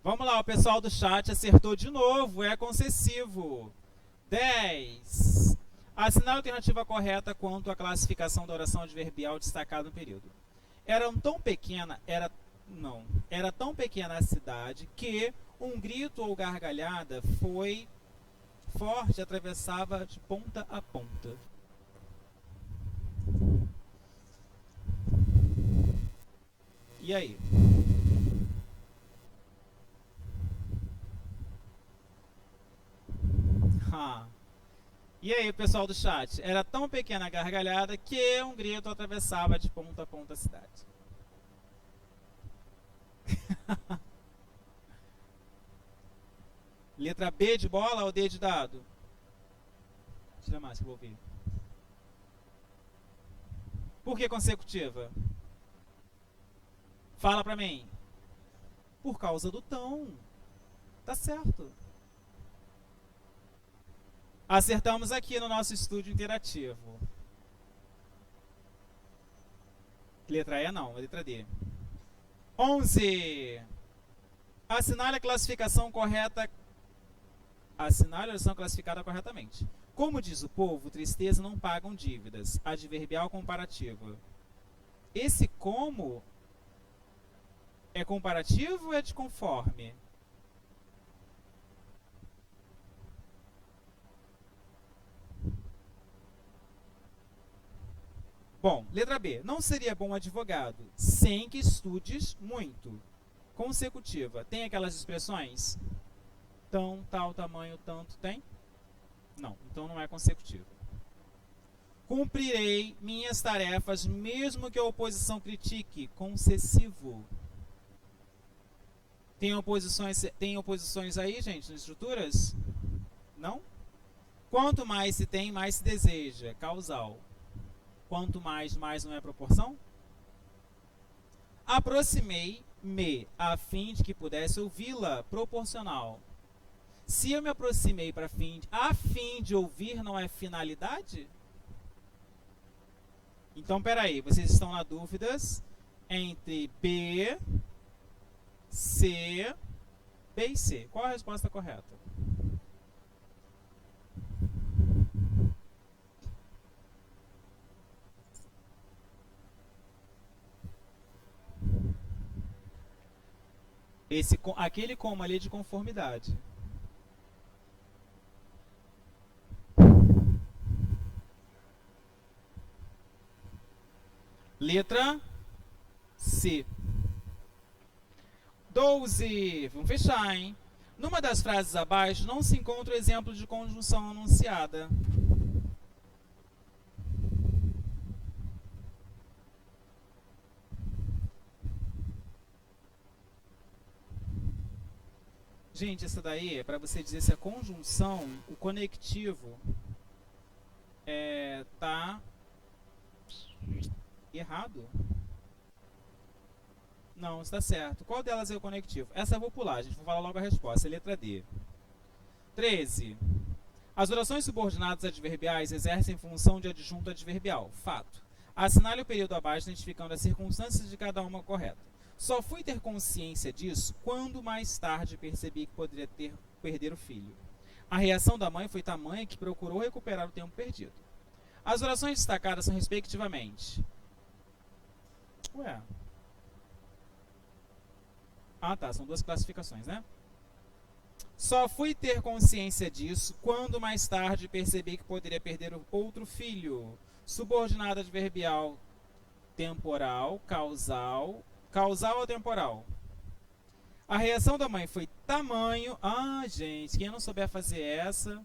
Vamos lá, o pessoal do chat acertou de novo. É concessivo. 10. Assinale a alternativa correta quanto à classificação da oração adverbial destacada no período. Era tão pequena a cidade que um grito ou gargalhada foi forte, atravessava de ponta a ponta. E aí? E aí, pessoal do chat? Era tão pequena a gargalhada que um grito atravessava de ponta a ponta a cidade. Letra B de bola ou D de dado? Tira mais que eu vou ouvir. Por que consecutiva? Fala pra mim. Por causa do tão. Tá certo. Acertamos aqui no nosso estúdio interativo. Letra E não, letra D. 11. Assinale a classificação correta. Assinale a oração classificada corretamente. Como diz o povo, tristeza não pagam dívidas. Adverbial comparativa. Esse como é comparativo ou é de conforme? Bom, letra B. Não seria bom advogado sem que estudes muito. Consecutiva. Tem aquelas expressões? Tão, tal, tamanho, tanto, tem? Não, então não é consecutiva. Cumprirei minhas tarefas mesmo que a oposição critique. Concessivo. Tem oposições aí, gente, nas estruturas? Não? Quanto mais se tem, mais se deseja. Causal. Quanto mais não é proporção? Aproximei-me a fim de que pudesse ouvi-la. Proporcional. Se eu me aproximei a fim de ouvir, não é finalidade? Então, peraí, vocês estão na dúvidas entre B, C, B e C. Qual a resposta correta? Aquele como ali é de conformidade. Letra C. 12. Vamos fechar, hein? Numa das frases abaixo não se encontra o exemplo de conjunção anunciada. Gente, essa daí é para você dizer se a conjunção, o conectivo, tá errado. Não, está certo. Qual delas é o conectivo? Essa eu vou pular, a gente vai falar logo a resposta. É letra D. 13. As orações subordinadas adverbiais exercem função de adjunto adverbial. Fato. Assinale o período abaixo identificando as circunstâncias de cada uma correta. Só fui ter consciência disso quando mais tarde percebi que poderia perder o filho. A reação da mãe foi tamanha que procurou recuperar o tempo perdido. As orações destacadas são respectivamente... Ué... Ah, tá. São duas classificações, né? Só fui ter consciência disso quando mais tarde percebi que poderia perder o outro filho. Subordinado adverbial temporal, causal. Causal ou temporal? A reação da mãe foi tamanho. Ah, gente, quem não souber fazer essa...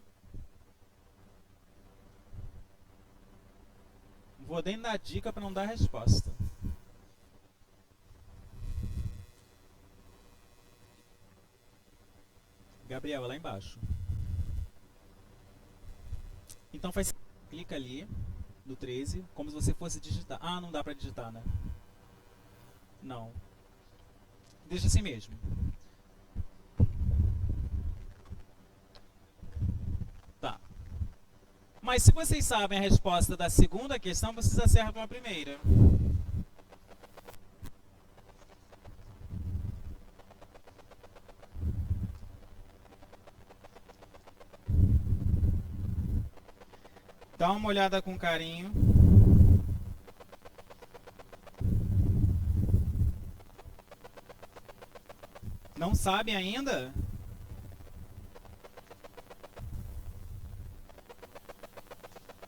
Vou nem dar dica para não dar resposta. Gabriel, lá embaixo. Então faz... Clica ali no 13, como se você fosse digitar. Ah, não dá pra digitar, né? Não. Deixa assim mesmo. Tá. Mas se vocês sabem a resposta da segunda questão, vocês acertam a primeira. Dá uma olhada com carinho. Não sabem ainda?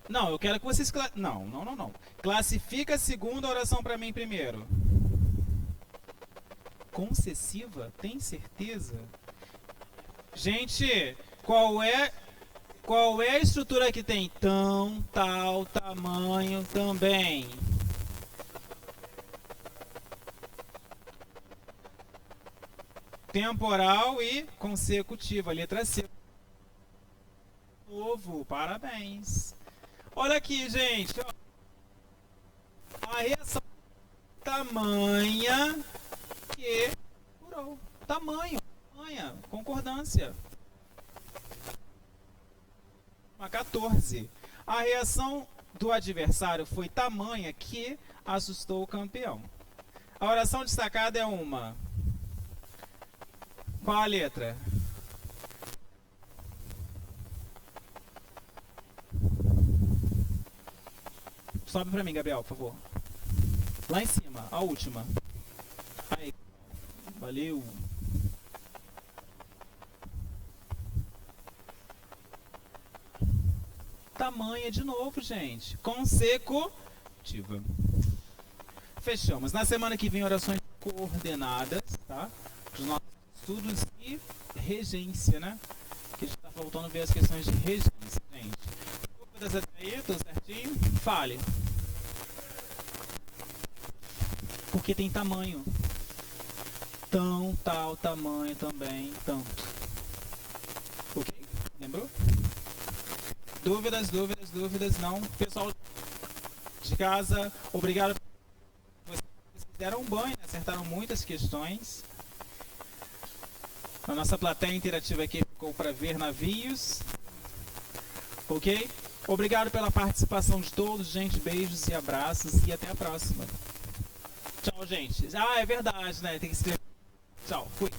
Não, eu quero que vocês... Não. Classifica a segunda oração para mim primeiro. Concessiva? Tem certeza? Gente, qual Qual é a estrutura que tem tão, tal, tamanho, também? Temporal e consecutiva. Letra C. Novo, parabéns. Olha aqui, gente. A reação tamanha que plural. Tamanho, tamanha, concordância. 14. A reação do adversário foi tamanha que assustou o campeão. A oração destacada é uma. Qual a letra? Sobe pra mim, Gabriel, por favor. Lá em cima, a última. Aí. Valeu. Tamanha de novo, gente. Consecutiva. Fechamos. Na semana que vem, orações coordenadas, tá? Os nossos estudos e regência, né? Que a gente tá voltando a ver as questões de regência, gente. Dúvidas até aí? Tudo certinho? Fale. Porque tem tamanho. Tão, tal, tamanho também, tanto. Ok? Lembrou? Dúvidas, dúvidas, dúvidas, não. Pessoal de casa, obrigado. Vocês deram um banho, né? Acertaram muitas questões. A nossa plateia interativa aqui ficou para ver navios. Ok? Obrigado pela participação de todos, gente. Beijos e abraços e até a próxima. Tchau, gente. Ah, é verdade, né? Tem que escrever. Tchau, fui.